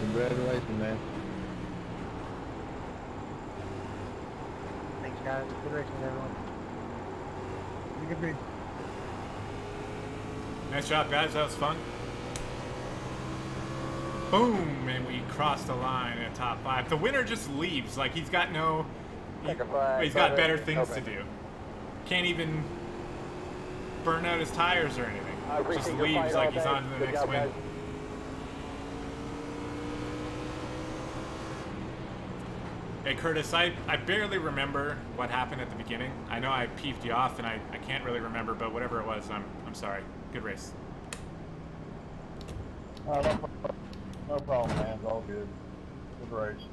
Congratulations, man. Thanks, guys. Good racing, everyone. You can be. Nice job, guys. That was fun. Boom! And we crossed the line at top 5. The winner just leaves. Like, he's got no... He's got better things to do. Can't even burn out his tires or anything. Just leaves like he's on to the next win. Hey, Curtis, I barely remember what happened at the beginning. I know I peeved you off, and I can't really remember, but whatever it was, I'm sorry. Good race. No problem, man. It's all good. Good race.